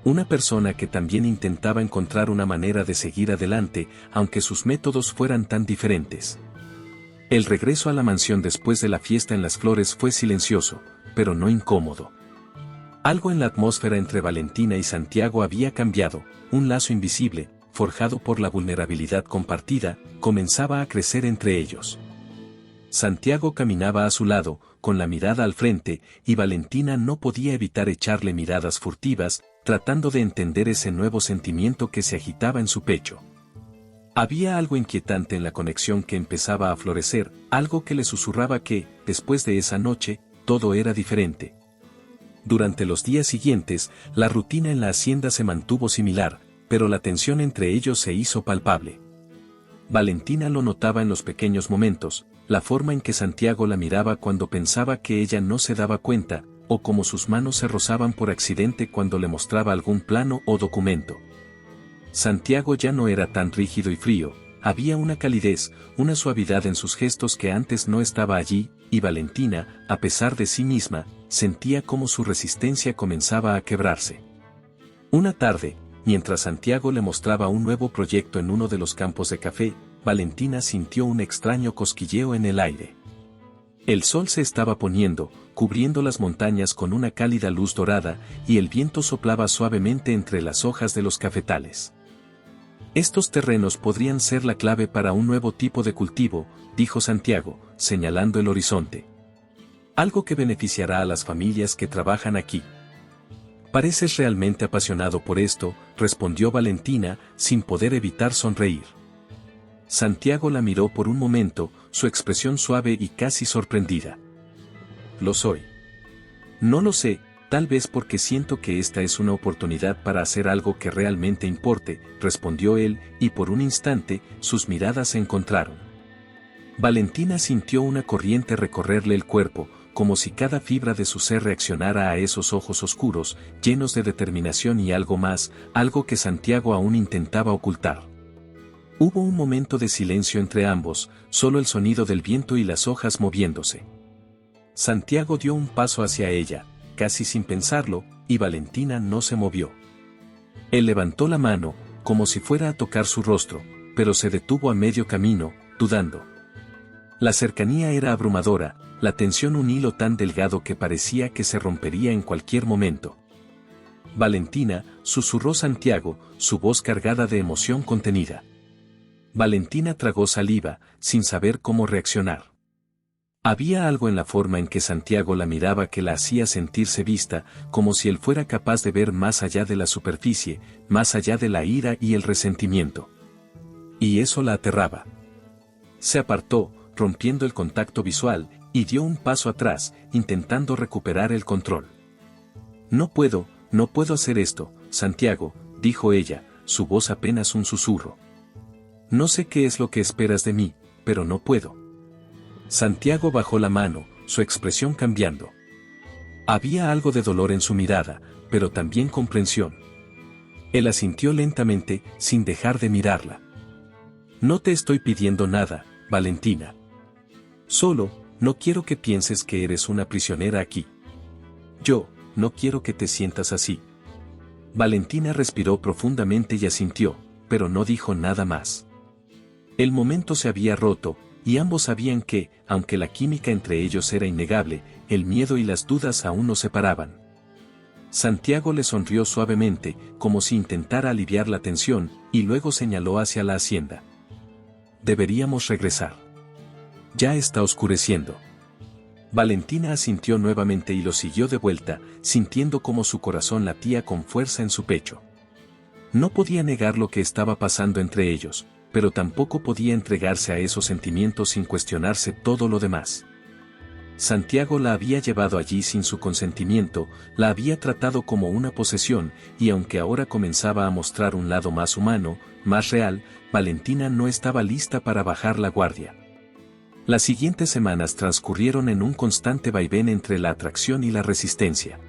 Speaker 1: Una persona que también intentaba encontrar una manera de seguir adelante, aunque sus métodos fueran tan diferentes. El regreso a la mansión después de la fiesta en las flores fue silencioso, pero no incómodo. Algo en la atmósfera entre Valentina y Santiago había cambiado, un lazo invisible, forjado por la vulnerabilidad compartida, comenzaba a crecer entre ellos. Santiago caminaba a su lado, con la mirada al frente, y Valentina no podía evitar echarle miradas furtivas, tratando de entender ese nuevo sentimiento que se agitaba en su pecho. Había algo inquietante en la conexión que empezaba a florecer, algo que le susurraba que, después de esa noche, todo era diferente. Durante los días siguientes, la rutina en la hacienda se mantuvo similar, pero la tensión entre ellos se hizo palpable. Valentina lo notaba en los pequeños momentos, la forma en que Santiago la miraba cuando pensaba que ella no se daba cuenta, o cómo sus manos se rozaban por accidente cuando le mostraba algún plano o documento. Santiago ya no era tan rígido y frío, había una calidez, una suavidad en sus gestos que antes no estaba allí, y Valentina, a pesar de sí misma, sentía cómo su resistencia comenzaba a quebrarse. Una tarde, mientras Santiago le mostraba un nuevo proyecto en uno de los campos de café, Valentina sintió un extraño cosquilleo en el aire. El sol se estaba poniendo, cubriendo las montañas con una cálida luz dorada, y el viento soplaba suavemente entre las hojas de los cafetales. Estos terrenos podrían ser la clave para un nuevo tipo de cultivo, dijo Santiago, señalando el horizonte. Algo que beneficiará a las familias que trabajan aquí. Pareces realmente apasionado por esto, respondió Valentina, sin poder evitar sonreír. Santiago la miró por un momento, su expresión suave y casi sorprendida. Lo soy. No lo sé, tal vez porque siento que esta es una oportunidad para hacer algo que realmente importe, respondió él, y por un instante, sus miradas se encontraron. Valentina sintió una corriente recorrerle el cuerpo, como si cada fibra de su ser reaccionara a esos ojos oscuros, llenos de determinación y algo más, algo que Santiago aún intentaba ocultar. Hubo un momento de silencio entre ambos, solo el sonido del viento y las hojas moviéndose. Santiago dio un paso hacia ella, casi sin pensarlo, y Valentina no se movió. Él levantó la mano, como si fuera a tocar su rostro, pero se detuvo a medio camino, dudando. La cercanía era abrumadora, la tensión un hilo tan delgado que parecía que se rompería en cualquier momento. Valentina, susurró Santiago, su voz cargada de emoción contenida. Valentina tragó saliva, sin saber cómo reaccionar. Había algo en la forma en que Santiago la miraba que la hacía sentirse vista, como si él fuera capaz de ver más allá de la superficie, más allá de la ira y el resentimiento. Y eso la aterraba. Se apartó, rompiendo el contacto visual, y dio un paso atrás, intentando recuperar el control. No puedo hacer esto, Santiago, dijo ella, su voz apenas un susurro. No sé qué es lo que esperas de mí, pero no puedo. Santiago bajó la mano, su expresión cambiando. Había algo de dolor en su mirada, pero también comprensión. Él asintió lentamente, sin dejar de mirarla. No te estoy pidiendo nada, Valentina. Solo, no quiero que pienses que eres una prisionera aquí. Yo, no quiero que te sientas así. Valentina respiró profundamente y asintió, pero no dijo nada más. El momento se había roto, y ambos sabían que, aunque la química entre ellos era innegable, el miedo y las dudas aún nos separaban. Santiago le sonrió suavemente, como si intentara aliviar la tensión, y luego señaló hacia la hacienda. Deberíamos regresar. Ya está oscureciendo. Valentina asintió nuevamente y lo siguió de vuelta, sintiendo como su corazón latía con fuerza en su pecho. No podía negar lo que estaba pasando entre ellos, pero tampoco podía entregarse a esos sentimientos sin cuestionarse todo lo demás. Santiago la había llevado allí sin su consentimiento, la había tratado como una posesión, y aunque ahora comenzaba a mostrar un lado más humano, más real, Valentina no estaba lista para bajar la guardia. Las siguientes semanas transcurrieron en un constante vaivén entre la atracción y la resistencia.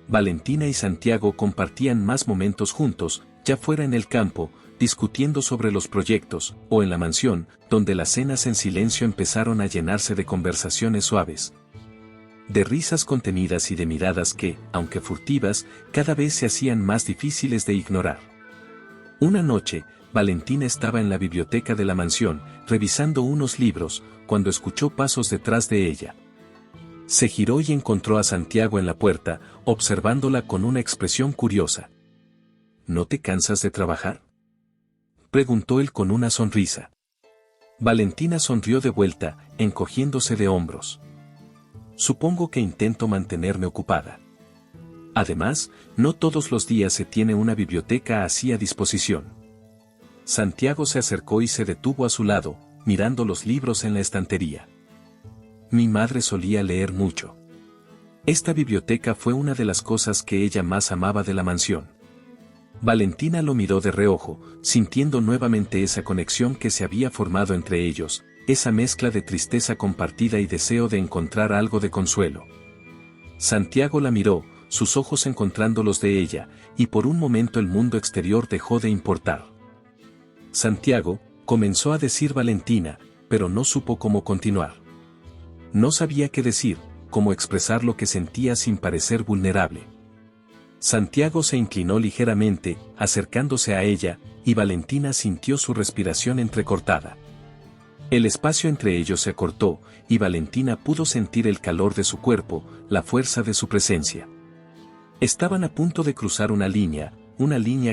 Speaker 1: Valentina y Santiago compartían más momentos juntos, ya fuera en el campo, discutiendo sobre los proyectos, o en la mansión, donde las cenas en silencio empezaron a llenarse de conversaciones suaves. De risas contenidas y de miradas que, aunque furtivas, cada vez se hacían más difíciles de ignorar. Una noche, Valentina estaba en la biblioteca de la mansión, revisando unos libros, cuando escuchó pasos detrás de ella. Se giró y encontró a Santiago en la puerta, observándola con una expresión curiosa. ¿No te cansas de trabajar?, preguntó él con una sonrisa. Valentina sonrió de vuelta, encogiéndose de hombros. Supongo que intento mantenerme ocupada. Además, no todos los días se tiene una biblioteca así a disposición. Santiago se acercó y se detuvo a su lado, mirando los libros en la estantería. Mi madre solía leer mucho. Esta biblioteca fue una de las cosas que ella más amaba de la mansión. Valentina lo miró de reojo, sintiendo nuevamente esa conexión que se había formado entre ellos, esa mezcla de tristeza compartida y deseo de encontrar algo de consuelo. Santiago la miró, sus ojos encontrando los de ella, y por un momento el mundo exterior dejó de importar. Santiago, comenzó a decir Valentina, pero no supo cómo continuar. No sabía qué decir, cómo expresar lo que sentía sin parecer vulnerable. Santiago se inclinó ligeramente, acercándose a ella, y Valentina sintió su respiración entrecortada. El espacio entre ellos se acortó, y Valentina pudo sentir el calor de su cuerpo, la fuerza de su presencia. Estaban a punto de cruzar una línea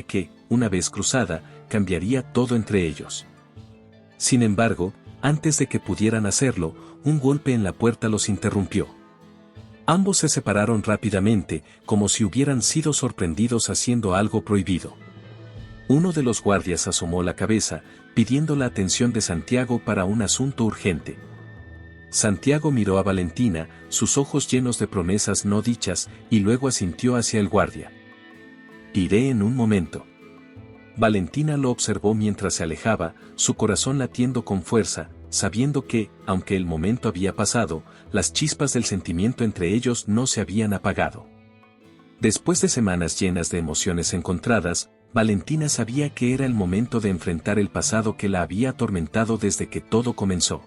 Speaker 1: que, una vez cruzada, cambiaría todo entre ellos. Sin embargo, antes de que pudieran hacerlo, un golpe en la puerta los interrumpió. Ambos se separaron rápidamente, como si hubieran sido sorprendidos haciendo algo prohibido. Uno de los guardias asomó la cabeza, pidiendo la atención de Santiago para un asunto urgente. Santiago miró a Valentina, sus ojos llenos de promesas no dichas, y luego asintió hacia el guardia. Iré en un momento. Valentina lo observó mientras se alejaba, su corazón latiendo con fuerza, sabiendo que, aunque el momento había pasado, las chispas del sentimiento entre ellos no se habían apagado. Después de semanas llenas de emociones encontradas, Valentina sabía que era el momento de enfrentar el pasado que la había atormentado desde que todo comenzó.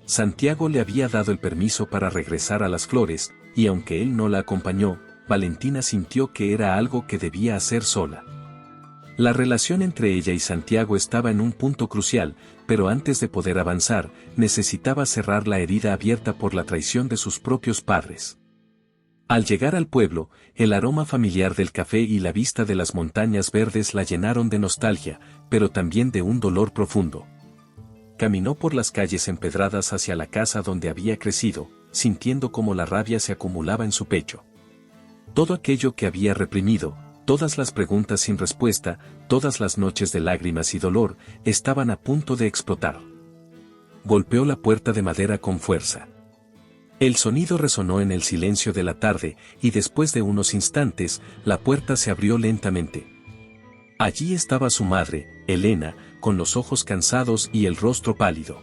Speaker 1: Santiago le había dado el permiso para regresar a Las Flores, y aunque él no la acompañó, Valentina sintió que era algo que debía hacer sola. La relación entre ella y Santiago estaba en un punto crucial, pero antes de poder avanzar, necesitaba cerrar la herida abierta por la traición de sus propios padres. Al llegar al pueblo, el aroma familiar del café y la vista de las montañas verdes la llenaron de nostalgia, pero también de un dolor profundo. Caminó por las calles empedradas hacia la casa donde había crecido, sintiendo cómo la rabia se acumulaba en su pecho. Todo aquello que había reprimido, todas las preguntas sin respuesta, todas las noches de lágrimas y dolor, estaban a punto de explotar. Golpeó la puerta de madera con fuerza. El sonido resonó en el silencio de la tarde, y después de unos instantes, la puerta se abrió lentamente. Allí estaba su madre, Elena, con los ojos cansados y el rostro pálido.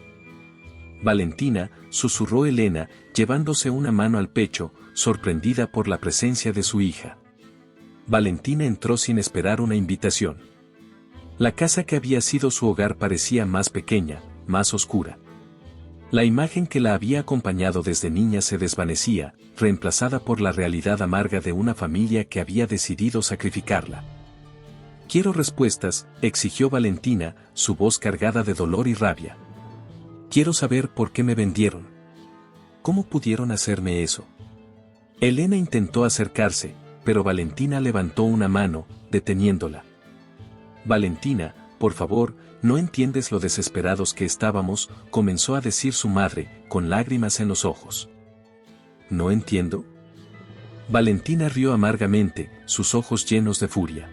Speaker 1: Valentina, susurró Elena, llevándose una mano al pecho, sorprendida por la presencia de su hija. Valentina entró sin esperar una invitación. La casa que había sido su hogar parecía más pequeña, más oscura. La imagen que la había acompañado desde niña se desvanecía, reemplazada por la realidad amarga de una familia que había decidido sacrificarla. Quiero respuestas, exigió Valentina, su voz cargada de dolor y rabia. Quiero saber por qué me vendieron. ¿Cómo pudieron hacerme eso? Elena intentó acercarse, pero Valentina levantó una mano, deteniéndola. Valentina, por favor, no entiendes lo desesperados que estábamos, comenzó a decir su madre, con lágrimas en los ojos. ¿No entiendo? Valentina rió amargamente, sus ojos llenos de furia.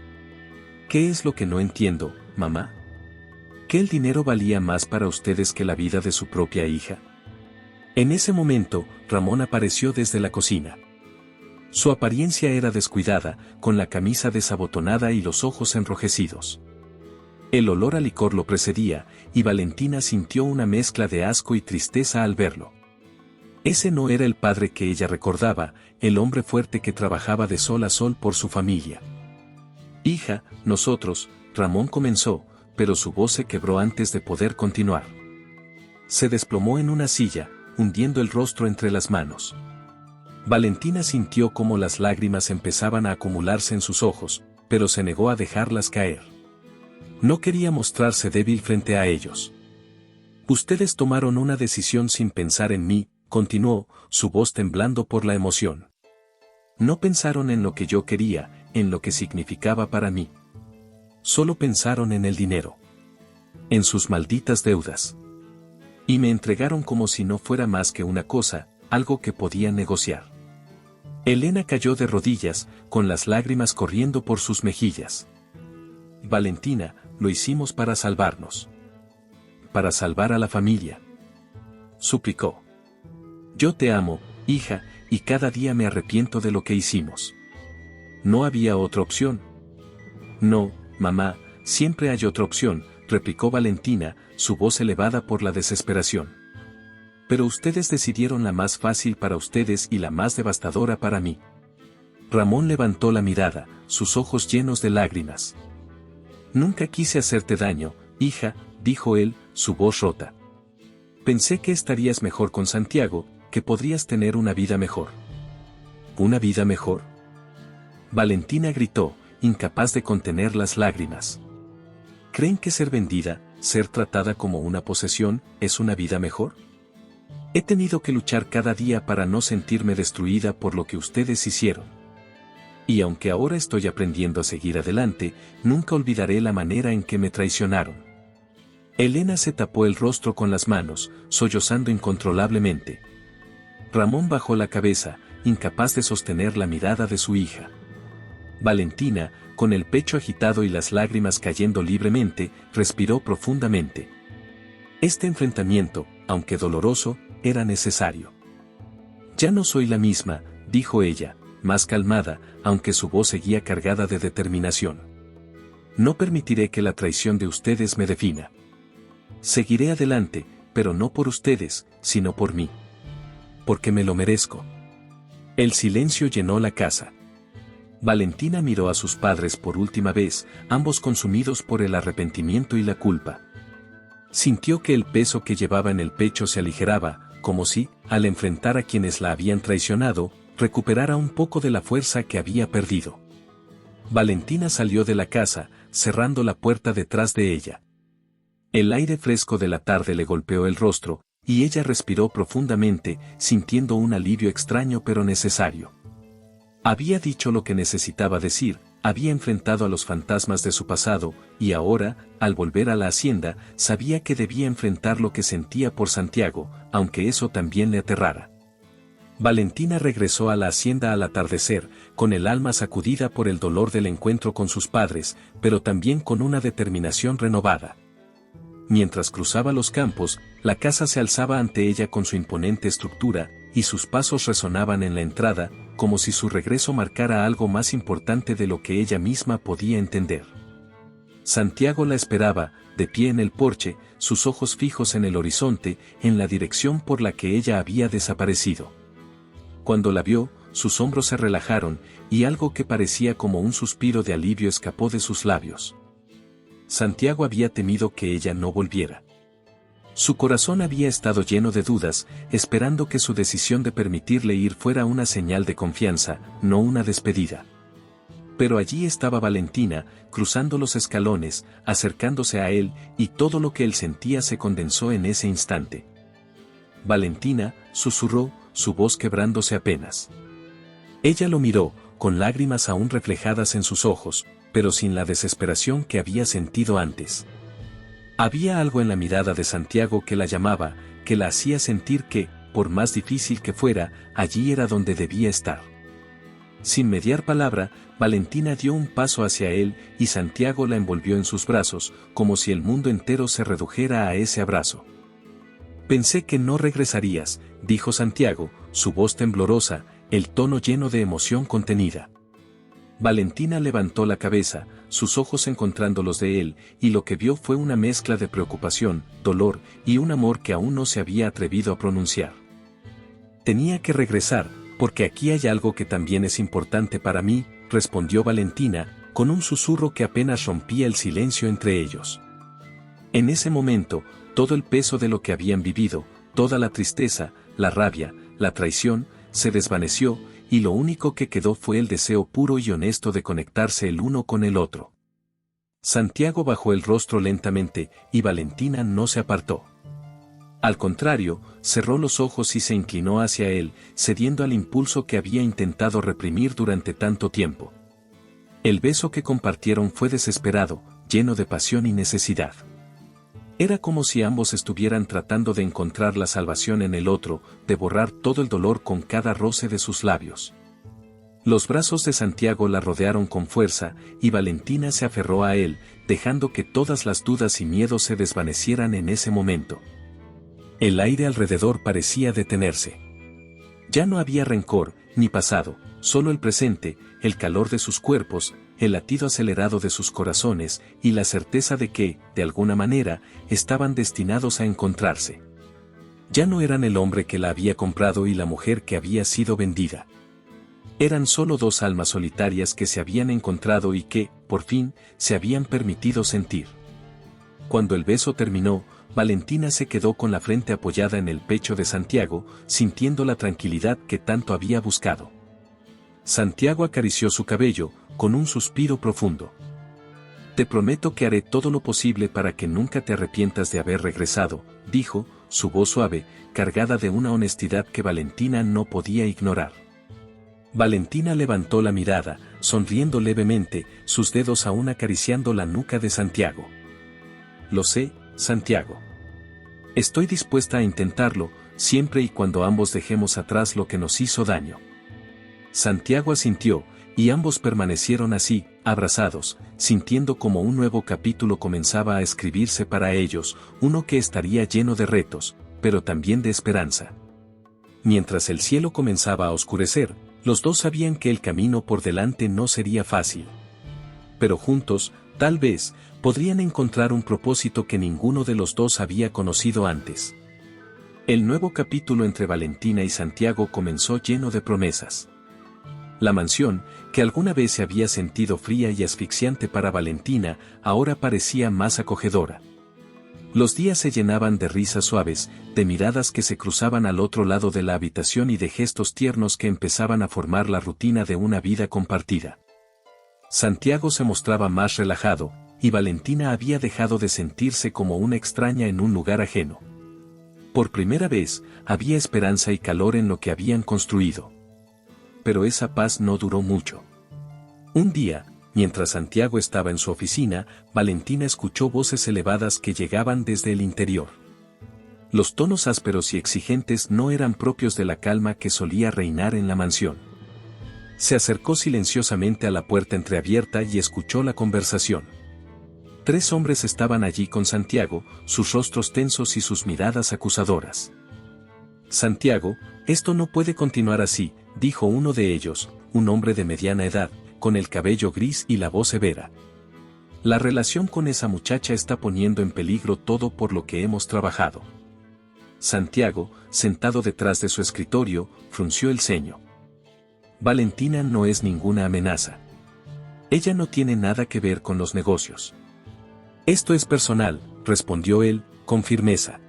Speaker 1: ¿Qué es lo que no entiendo, mamá? ¿Que el dinero valía más para ustedes que la vida de su propia hija? En ese momento, Ramón apareció desde la cocina. Su apariencia era descuidada, con la camisa desabotonada y los ojos enrojecidos. El olor a licor lo precedía, y Valentina sintió una mezcla de asco y tristeza al verlo. Ese no era el padre que ella recordaba, el hombre fuerte que trabajaba de sol a sol por su familia. Hija, nosotros, Ramón comenzó, pero su voz se quebró antes de poder continuar. Se desplomó en una silla, hundiendo el rostro entre las manos. Valentina sintió cómo las lágrimas empezaban a acumularse en sus ojos, pero se negó a dejarlas caer. No quería mostrarse débil frente a ellos. Ustedes tomaron una decisión sin pensar en mí, continuó, su voz temblando por la emoción. No pensaron en lo que yo quería, en lo que significaba para mí. Solo pensaron en el dinero. En sus malditas deudas. Y me entregaron como si no fuera más que una cosa, algo que podían negociar. Elena cayó de rodillas, con las lágrimas corriendo por sus mejillas. Valentina, lo hicimos para salvarnos. Para salvar a la familia. Suplicó. Yo te amo, hija, y cada día me arrepiento de lo que hicimos. No había otra opción. No, mamá, siempre hay otra opción, replicó Valentina, su voz elevada por la desesperación. Pero ustedes decidieron la más fácil para ustedes y la más devastadora para mí. Ramón levantó la mirada, sus ojos llenos de lágrimas. Nunca quise hacerte daño, hija, dijo él, su voz rota. Pensé que estarías mejor con Santiago, que podrías tener una vida mejor. ¿Una vida mejor? Valentina gritó, incapaz de contener las lágrimas. ¿Creen que ser vendida, ser tratada como una posesión, es una vida mejor? He tenido que luchar cada día para no sentirme destruida por lo que ustedes hicieron. Y aunque ahora estoy aprendiendo a seguir adelante, nunca olvidaré la manera en que me traicionaron. Elena se tapó el rostro con las manos, sollozando incontrolablemente. Ramón bajó la cabeza, incapaz de sostener la mirada de su hija. Valentina, con el pecho agitado y las lágrimas cayendo libremente, respiró profundamente. Este enfrentamiento, aunque doloroso, era necesario. Ya no soy la misma, dijo ella, más calmada, aunque su voz seguía cargada de determinación. No permitiré que la traición de ustedes me defina. Seguiré adelante, pero no por ustedes, sino por mí. Porque me lo merezco. El silencio llenó la casa. Valentina miró a sus padres por última vez, ambos consumidos por el arrepentimiento y la culpa. Sintió que el peso que llevaba en el pecho se aligeraba, como si, al enfrentar a quienes la habían traicionado, recuperara un poco de la fuerza que había perdido. Valentina salió de la casa, cerrando la puerta detrás de ella. El aire fresco de la tarde le golpeó el rostro, y ella respiró profundamente, sintiendo un alivio extraño pero necesario. Había dicho lo que necesitaba decir, había enfrentado a los fantasmas de su pasado, y ahora, al volver a la hacienda, sabía que debía enfrentar lo que sentía por Santiago, aunque eso también le aterrara. Valentina regresó a la hacienda al atardecer, con el alma sacudida por el dolor del encuentro con sus padres, pero también con una determinación renovada. Mientras cruzaba los campos, la casa se alzaba ante ella con su imponente estructura, y sus pasos resonaban en la entrada, como si su regreso marcara algo más importante de lo que ella misma podía entender. Santiago la esperaba, de pie en el porche, sus ojos fijos en el horizonte, en la dirección por la que ella había desaparecido. Cuando la vio, sus hombros se relajaron, y algo que parecía como un suspiro de alivio escapó de sus labios. Santiago había temido que ella no volviera. Su corazón había estado lleno de dudas, esperando que su decisión de permitirle ir fuera una señal de confianza, no una despedida. Pero allí estaba Valentina, cruzando los escalones, acercándose a él, y todo lo que él sentía se condensó en ese instante. Valentina, susurró, su voz quebrándose apenas. Ella lo miró, con lágrimas aún reflejadas en sus ojos, pero sin la desesperación que había sentido antes. Había algo en la mirada de Santiago que la llamaba, que la hacía sentir que, por más difícil que fuera, allí era donde debía estar. Sin mediar palabra, Valentina dio un paso hacia él y Santiago la envolvió en sus brazos, como si el mundo entero se redujera a ese abrazo. Pensé que no regresarías, dijo Santiago, su voz temblorosa, el tono lleno de emoción contenida. Valentina levantó la cabeza, sus ojos encontrando los de él, y lo que vio fue una mezcla de preocupación, dolor y un amor que aún no se había atrevido a pronunciar. Tenía que regresar, porque aquí hay algo que también es importante para mí, respondió Valentina, con un susurro que apenas rompía el silencio entre ellos. En ese momento, todo el peso de lo que habían vivido, toda la tristeza, la rabia, la traición, se desvaneció, y lo único que quedó fue el deseo puro y honesto de conectarse el uno con el otro. Santiago bajó el rostro lentamente, y Valentina no se apartó. Al contrario, cerró los ojos y se inclinó hacia él, cediendo al impulso que había intentado reprimir durante tanto tiempo. El beso que compartieron fue desesperado, lleno de pasión y necesidad. Era como si ambos estuvieran tratando de encontrar la salvación en el otro, de borrar todo el dolor con cada roce de sus labios. Los brazos de Santiago la rodearon con fuerza, y Valentina se aferró a él, dejando que todas las dudas y miedos se desvanecieran en ese momento. El aire alrededor parecía detenerse. Ya no había rencor, ni pasado, solo el presente, el calor de sus cuerpos, el latido acelerado de sus corazones, y la certeza de que, de alguna manera, estaban destinados a encontrarse. Ya no eran el hombre que la había comprado y la mujer que había sido vendida. Eran solo dos almas solitarias que se habían encontrado y que, por fin, se habían permitido sentir. Cuando el beso terminó, Valentina se quedó con la frente apoyada en el pecho de Santiago, sintiendo la tranquilidad que tanto había buscado. Santiago acarició su cabello, con un suspiro profundo. Te prometo que haré todo lo posible para que nunca te arrepientas de haber regresado, dijo, su voz suave, cargada de una honestidad que Valentina no podía ignorar. Valentina levantó la mirada, sonriendo levemente, sus dedos aún acariciando la nuca de Santiago. Lo sé, Santiago. Estoy dispuesta a intentarlo, siempre y cuando ambos dejemos atrás lo que nos hizo daño. Santiago asintió, y ambos permanecieron así, abrazados, sintiendo como un nuevo capítulo comenzaba a escribirse para ellos, uno que estaría lleno de retos, pero también de esperanza. Mientras el cielo comenzaba a oscurecer, los dos sabían que el camino por delante no sería fácil. Pero juntos, tal vez, podrían encontrar un propósito que ninguno de los dos había conocido antes. El nuevo capítulo entre Valentina y Santiago comenzó lleno de promesas. La mansión, que alguna vez se había sentido fría y asfixiante para Valentina, ahora parecía más acogedora. Los días se llenaban de risas suaves, de miradas que se cruzaban al otro lado de la habitación y de gestos tiernos que empezaban a formar la rutina de una vida compartida. Santiago se mostraba más relajado, y Valentina había dejado de sentirse como una extraña en un lugar ajeno. Por primera vez, había esperanza y calor en lo que habían construido. Pero esa paz no duró mucho. Un día, mientras Santiago estaba en su oficina, Valentina escuchó voces elevadas que llegaban desde el interior. Los tonos ásperos y exigentes no eran propios de la calma que solía reinar en la mansión. Se acercó silenciosamente a la puerta entreabierta y escuchó la conversación. 3 hombres estaban allí con Santiago, sus rostros tensos y sus miradas acusadoras. Santiago, esto no puede continuar así, dijo uno de ellos, un hombre de mediana edad, con el cabello gris y la voz severa. La relación con esa muchacha está poniendo en peligro todo por lo que hemos trabajado. Santiago, sentado detrás de su escritorio, frunció el ceño. Valentina no es ninguna amenaza. Ella no tiene nada que ver con los negocios. Esto es personal, respondió él, con firmeza.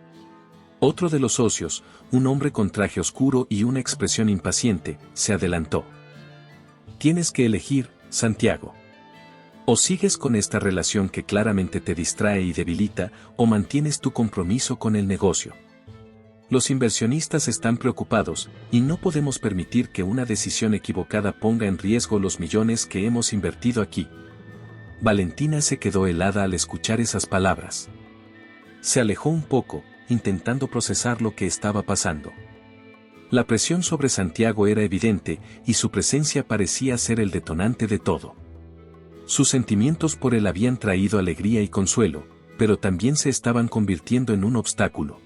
Speaker 1: Otro de los socios, un hombre con traje oscuro y una expresión impaciente, se adelantó. Tienes que elegir, Santiago. O sigues con esta relación que claramente te distrae y debilita, o mantienes tu compromiso con el negocio. Los inversionistas están preocupados, y no podemos permitir que una decisión equivocada ponga en riesgo los millones que hemos invertido aquí. Valentina se quedó helada al escuchar esas palabras. Se alejó un poco, intentando procesar lo que estaba pasando. La presión sobre Santiago era evidente, y su presencia parecía ser el detonante de todo. Sus sentimientos por él habían traído alegría y consuelo, pero también se estaban convirtiendo en un obstáculo.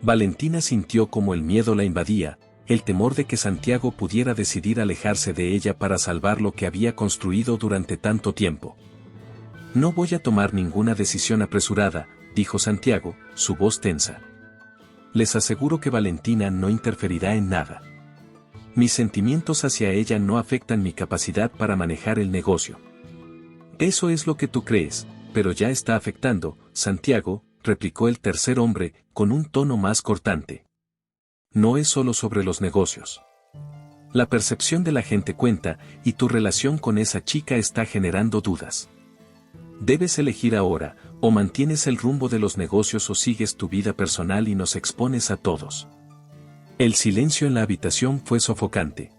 Speaker 1: Valentina sintió como el miedo la invadía, el temor de que Santiago pudiera decidir alejarse de ella para salvar lo que había construido durante tanto tiempo. No voy a tomar ninguna decisión apresurada, dijo Santiago, su voz tensa. Les aseguro que Valentina no interferirá en nada. Mis sentimientos hacia ella no afectan mi capacidad para manejar el negocio. Eso es lo que tú crees, pero ya está afectando, Santiago, replicó el tercer hombre, con un tono más cortante. No es solo sobre los negocios. La percepción de la gente cuenta, y tu relación con esa chica está generando dudas. Debes elegir ahora, o mantienes el rumbo de los negocios o sigues tu vida personal y nos expones a todos. El silencio en la habitación fue sofocante.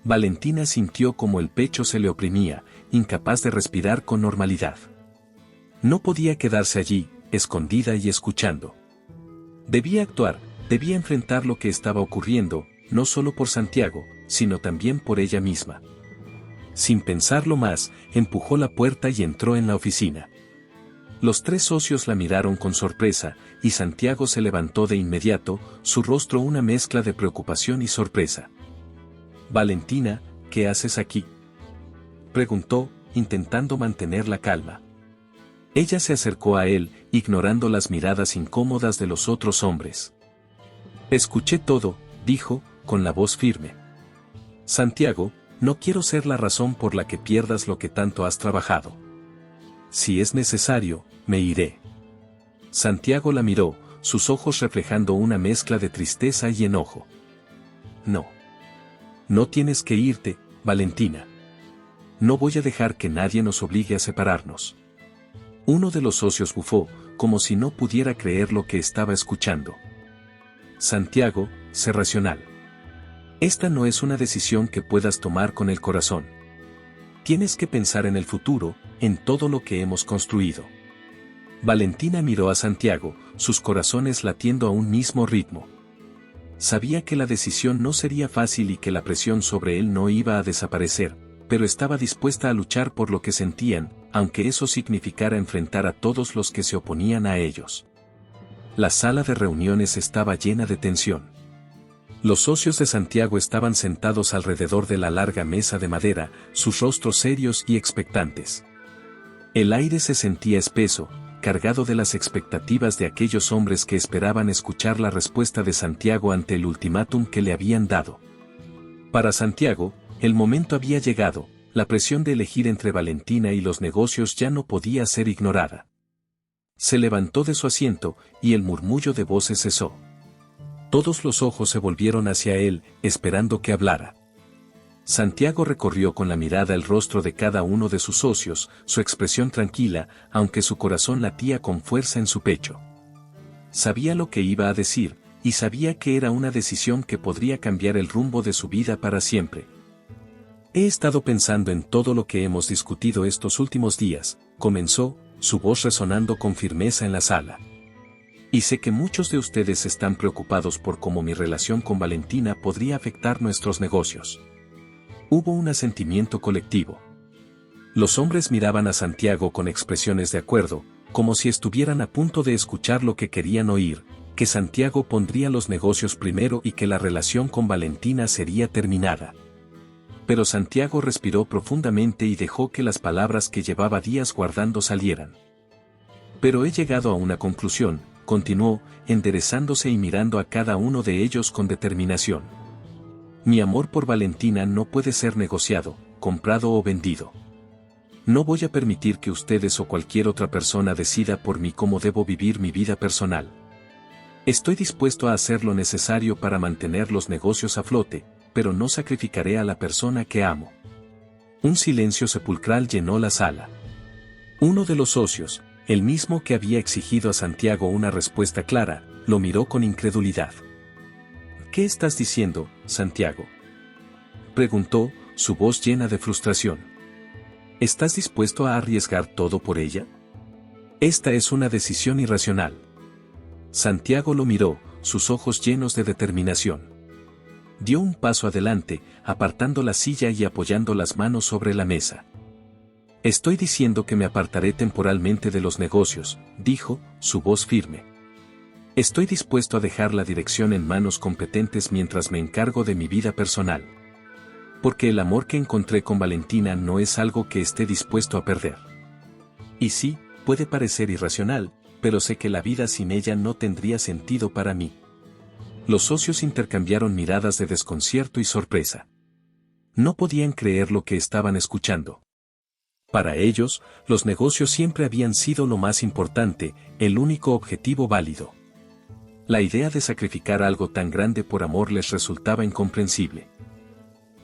Speaker 1: Valentina sintió como el pecho se le oprimía, incapaz de respirar con normalidad. No podía quedarse allí, escondida y escuchando. Debía actuar, debía enfrentar lo que estaba ocurriendo, no solo por Santiago, sino también por ella misma. Sin pensarlo más, empujó la puerta y entró en la oficina. Los tres socios la miraron con sorpresa, y Santiago se levantó de inmediato, su rostro una mezcla de preocupación y sorpresa. «Valentina, ¿qué haces aquí?», preguntó, intentando mantener la calma. Ella se acercó a él, ignorando las miradas incómodas de los otros hombres. «Escuché todo», dijo, con la voz firme. «Santiago, no quiero ser la razón por la que pierdas lo que tanto has trabajado. Si es necesario, me iré». Santiago la miró, sus ojos reflejando una mezcla de tristeza y enojo. «No. No tienes que irte, Valentina. No voy a dejar que nadie nos obligue a separarnos». Uno de los socios bufó, como si no pudiera creer lo que estaba escuchando. «Santiago, sé racional. Esta no es una decisión que puedas tomar con el corazón. Tienes que pensar en el futuro, en todo lo que hemos construido». Valentina miró a Santiago, sus corazones latiendo a un mismo ritmo. Sabía que la decisión no sería fácil y que la presión sobre él no iba a desaparecer, pero estaba dispuesta a luchar por lo que sentían, aunque eso significara enfrentar a todos los que se oponían a ellos. La sala de reuniones estaba llena de tensión. Los socios de Santiago estaban sentados alrededor de la larga mesa de madera, sus rostros serios y expectantes. El aire se sentía espeso, cargado de las expectativas de aquellos hombres que esperaban escuchar la respuesta de Santiago ante el ultimátum que le habían dado. Para Santiago, el momento había llegado, la presión de elegir entre Valentina y los negocios ya no podía ser ignorada. Se levantó de su asiento, y el murmullo de voces cesó. Todos los ojos se volvieron hacia él, esperando que hablara. Santiago recorrió con la mirada el rostro de cada uno de sus socios, su expresión tranquila, aunque su corazón latía con fuerza en su pecho. Sabía lo que iba a decir, y sabía que era una decisión que podría cambiar el rumbo de su vida para siempre. «He estado pensando en todo lo que hemos discutido estos últimos días», comenzó, su voz resonando con firmeza en la sala. «Y sé que muchos de ustedes están preocupados por cómo mi relación con Valentina podría afectar nuestros negocios». Hubo un asentimiento colectivo. Los hombres miraban a Santiago con expresiones de acuerdo, como si estuvieran a punto de escuchar lo que querían oír, que Santiago pondría los negocios primero y que la relación con Valentina sería terminada. Pero Santiago respiró profundamente y dejó que las palabras que llevaba días guardando salieran. «Pero he llegado a una conclusión», continuó, enderezándose y mirando a cada uno de ellos con determinación. «Mi amor por Valentina no puede ser negociado, comprado o vendido. No voy a permitir que ustedes o cualquier otra persona decida por mí cómo debo vivir mi vida personal. Estoy dispuesto a hacer lo necesario para mantener los negocios a flote, pero no sacrificaré a la persona que amo». Un silencio sepulcral llenó la sala. Uno de los socios, el mismo que había exigido a Santiago una respuesta clara, lo miró con incredulidad. ¿Qué estás diciendo, Santiago?, preguntó, su voz llena de frustración. ¿Estás dispuesto a arriesgar todo por ella? Esta es una decisión irracional. Santiago lo miró, sus ojos llenos de determinación. Dio un paso adelante, apartando la silla y apoyando las manos sobre la mesa. Estoy diciendo que me apartaré temporalmente de los negocios, dijo, su voz firme. Estoy dispuesto a dejar la dirección en manos competentes mientras me encargo de mi vida personal. Porque el amor que encontré con Valentina no es algo que esté dispuesto a perder. Y sí, puede parecer irracional, pero sé que la vida sin ella no tendría sentido para mí. Los socios intercambiaron miradas de desconcierto y sorpresa. No podían creer lo que estaban escuchando. Para ellos, los negocios siempre habían sido lo más importante, el único objetivo válido. La idea de sacrificar algo tan grande por amor les resultaba incomprensible.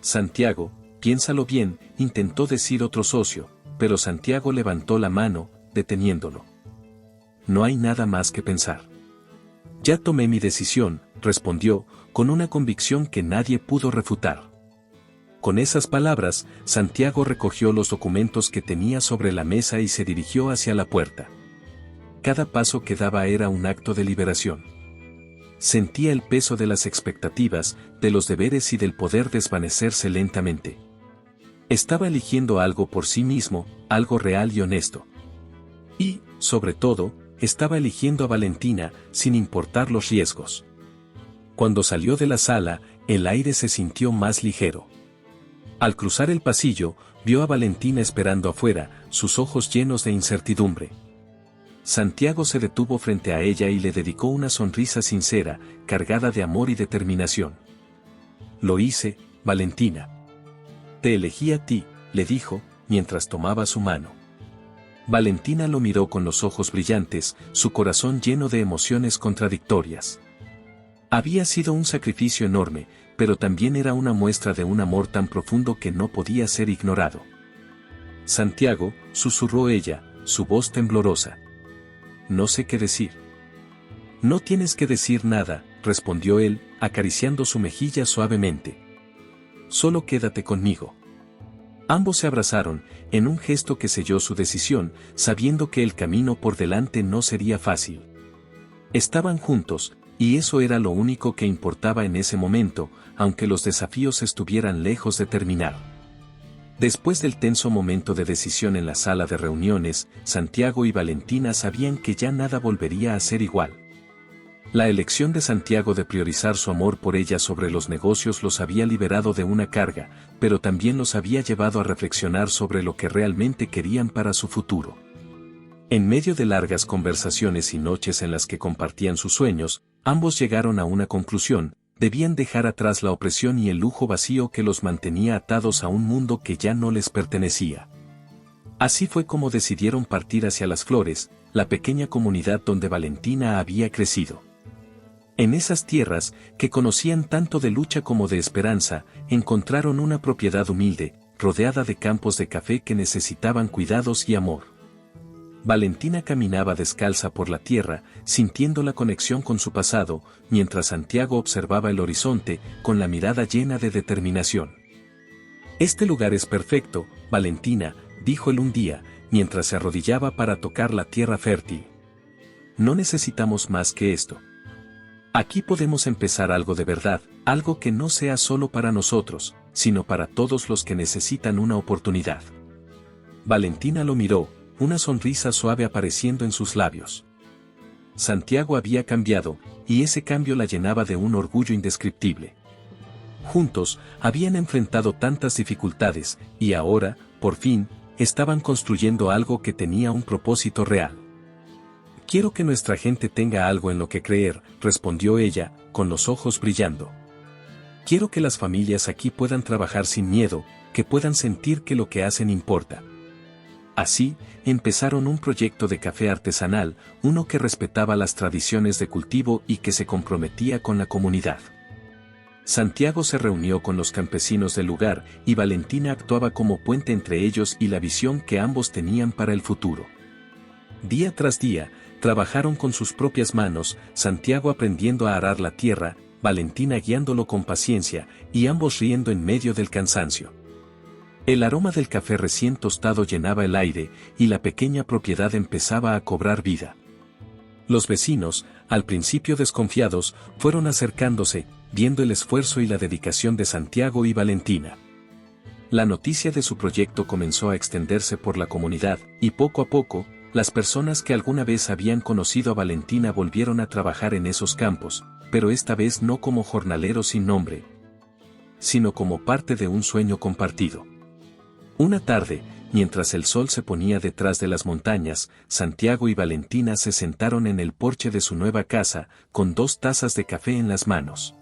Speaker 1: Santiago, piénsalo bien, intentó decir otro socio, pero Santiago levantó la mano, deteniéndolo. No hay nada más que pensar. Ya tomé mi decisión, respondió, con una convicción que nadie pudo refutar. Con esas palabras, Santiago recogió los documentos que tenía sobre la mesa y se dirigió hacia la puerta. Cada paso que daba era un acto de liberación. Sentía el peso de las expectativas, de los deberes y del poder desvanecerse lentamente. Estaba eligiendo algo por sí mismo, algo real y honesto. Y, sobre todo, estaba eligiendo a Valentina, sin importar los riesgos. Cuando salió de la sala, el aire se sintió más ligero. Al cruzar el pasillo, vio a Valentina esperando afuera, sus ojos llenos de incertidumbre. Santiago se detuvo frente a ella y le dedicó una sonrisa sincera, cargada de amor y determinación. Lo hice, Valentina. Te elegí a ti, le dijo, mientras tomaba su mano. Valentina lo miró con los ojos brillantes, su corazón lleno de emociones contradictorias. Había sido un sacrificio enorme, pero también era una muestra de un amor tan profundo que no podía ser ignorado. Santiago, susurró ella, su voz temblorosa. No sé qué decir. No tienes que decir nada, respondió él, acariciando su mejilla suavemente. Solo quédate conmigo. Ambos se abrazaron, en un gesto que selló su decisión, sabiendo que el camino por delante no sería fácil. Estaban juntos, y eso era lo único que importaba en ese momento, aunque los desafíos estuvieran lejos de terminar. Después del tenso momento de decisión en la sala de reuniones, Santiago y Valentina sabían que ya nada volvería a ser igual. La elección de Santiago de priorizar su amor por ella sobre los negocios los había liberado de una carga, pero también los había llevado a reflexionar sobre lo que realmente querían para su futuro. En medio de largas conversaciones y noches en las que compartían sus sueños, ambos llegaron a una conclusión: debían dejar atrás la opresión y el lujo vacío que los mantenía atados a un mundo que ya no les pertenecía. Así fue como decidieron partir hacia Las Flores, la pequeña comunidad donde Valentina había crecido. En esas tierras, que conocían tanto de lucha como de esperanza, encontraron una propiedad humilde, rodeada de campos de café que necesitaban cuidados y amor. Valentina caminaba descalza por la tierra, sintiendo la conexión con su pasado, mientras Santiago observaba el horizonte, con la mirada llena de determinación. Este lugar es perfecto, Valentina, dijo él un día, mientras se arrodillaba para tocar la tierra fértil. No necesitamos más que esto. Aquí podemos empezar algo de verdad, algo que no sea solo para nosotros, sino para todos los que necesitan una oportunidad. Valentina lo miró, una sonrisa suave apareciendo en sus labios. Santiago había cambiado, y ese cambio la llenaba de un orgullo indescriptible. Juntos, habían enfrentado tantas dificultades, y ahora, por fin, estaban construyendo algo que tenía un propósito real. Quiero que nuestra gente tenga algo en lo que creer, respondió ella, con los ojos brillando. Quiero que las familias aquí puedan trabajar sin miedo, que puedan sentir que lo que hacen importa. Así, empezaron un proyecto de café artesanal, uno que respetaba las tradiciones de cultivo y que se comprometía con la comunidad. Santiago se reunió con los campesinos del lugar, y Valentina actuaba como puente entre ellos y la visión que ambos tenían para el futuro. Día tras día, Trabajaron con sus propias manos, Santiago aprendiendo a arar la tierra, Valentina guiándolo con paciencia, y ambos riendo en medio del cansancio. El aroma del café recién tostado llenaba el aire, y la pequeña propiedad empezaba a cobrar vida. Los vecinos, al principio desconfiados, fueron acercándose, viendo el esfuerzo y la dedicación de Santiago y Valentina. La noticia de su proyecto comenzó a extenderse por la comunidad, y poco a poco, las personas que alguna vez habían conocido a Valentina volvieron a trabajar en esos campos, pero esta vez no como jornaleros sin nombre, sino como parte de un sueño compartido. Una tarde, mientras el sol se ponía detrás de las montañas, Santiago y Valentina se sentaron en el porche de su nueva casa, con 2 tazas de café en las manos.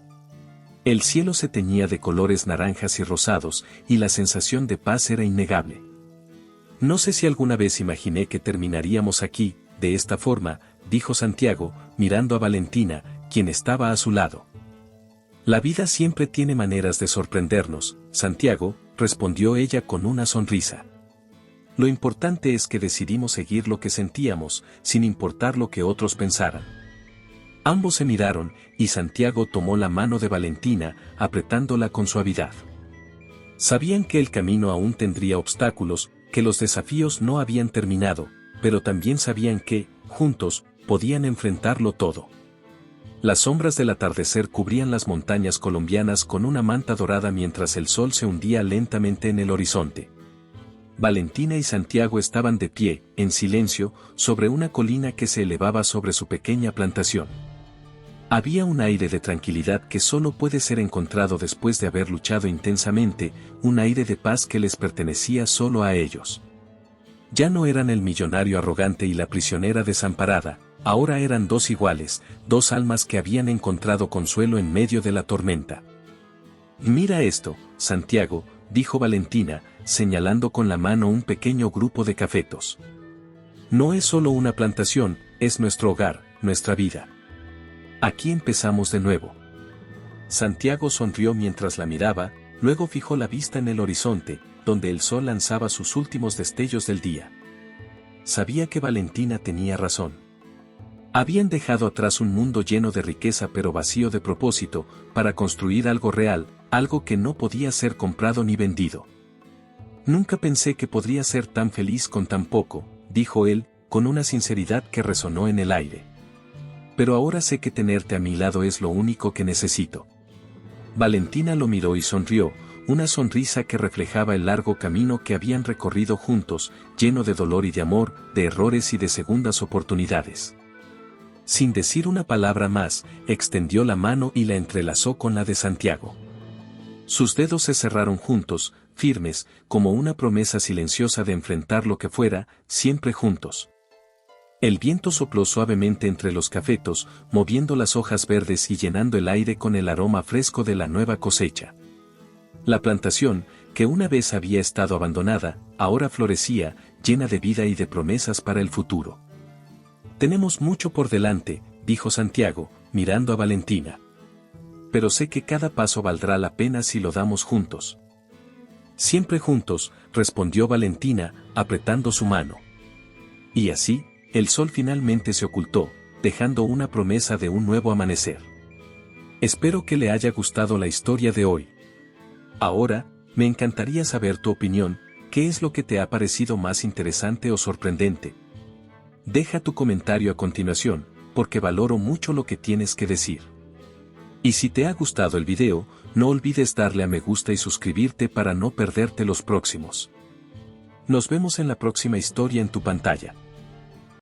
Speaker 1: El cielo se teñía de colores naranjas y rosados, y la sensación de paz era innegable. No sé si alguna vez imaginé que terminaríamos aquí, de esta forma, dijo Santiago, mirando a Valentina, quien estaba a su lado. La vida siempre tiene maneras de sorprendernos, Santiago, respondió ella con una sonrisa. Lo importante es que decidimos seguir lo que sentíamos, sin importar lo que otros pensaran. Ambos se miraron, y Santiago tomó la mano de Valentina, apretándola con suavidad. Sabían que el camino aún tendría obstáculos, que los desafíos no habían terminado, pero también sabían que, juntos, podían enfrentarlo todo. Las sombras del atardecer cubrían las montañas colombianas con una manta dorada mientras el sol se hundía lentamente en el horizonte. Valentina y Santiago estaban de pie, en silencio, sobre una colina que se elevaba sobre su pequeña plantación. Había un aire de tranquilidad que solo puede ser encontrado después de haber luchado intensamente, un aire de paz que les pertenecía solo a ellos. Ya no eran el millonario arrogante y la prisionera desamparada, ahora eran 2 iguales, 2 almas que habían encontrado consuelo en medio de la tormenta. «Mira esto, Santiago», dijo Valentina, señalando con la mano un pequeño grupo de cafetos. «No es solo una plantación, es nuestro hogar, nuestra vida. Aquí empezamos de nuevo». Santiago sonrió mientras la miraba, luego fijó la vista en el horizonte, donde el sol lanzaba sus últimos destellos del día. Sabía que Valentina tenía razón. Habían dejado atrás un mundo lleno de riqueza pero vacío de propósito, para construir algo real, algo que no podía ser comprado ni vendido. «Nunca pensé que podría ser tan feliz con tan poco», dijo él, con una sinceridad que resonó en el aire. «Pero ahora sé que tenerte a mi lado es lo único que necesito». Valentina lo miró y sonrió, una sonrisa que reflejaba el largo camino que habían recorrido juntos, lleno de dolor y de amor, de errores y de segundas oportunidades. Sin decir una palabra más, extendió la mano y la entrelazó con la de Santiago. Sus dedos se cerraron juntos, firmes, como una promesa silenciosa de enfrentar lo que fuera, siempre juntos. El viento sopló suavemente entre los cafetos, moviendo las hojas verdes y llenando el aire con el aroma fresco de la nueva cosecha. La plantación, que una vez había estado abandonada, ahora florecía, llena de vida y de promesas para el futuro. «Tenemos mucho por delante», dijo Santiago, mirando a Valentina. «Pero sé que cada paso valdrá la pena si lo damos juntos». «Siempre juntos», respondió Valentina, apretando su mano. Y así, el sol finalmente se ocultó, dejando una promesa de un nuevo amanecer. Espero que le haya gustado la historia de hoy. Ahora, me encantaría saber tu opinión, ¿qué es lo que te ha parecido más interesante o sorprendente? Deja tu comentario a continuación, porque valoro mucho lo que tienes que decir. Y si te ha gustado el video, no olvides darle a me gusta y suscribirte para no perderte los próximos. Nos vemos en la próxima historia en tu pantalla.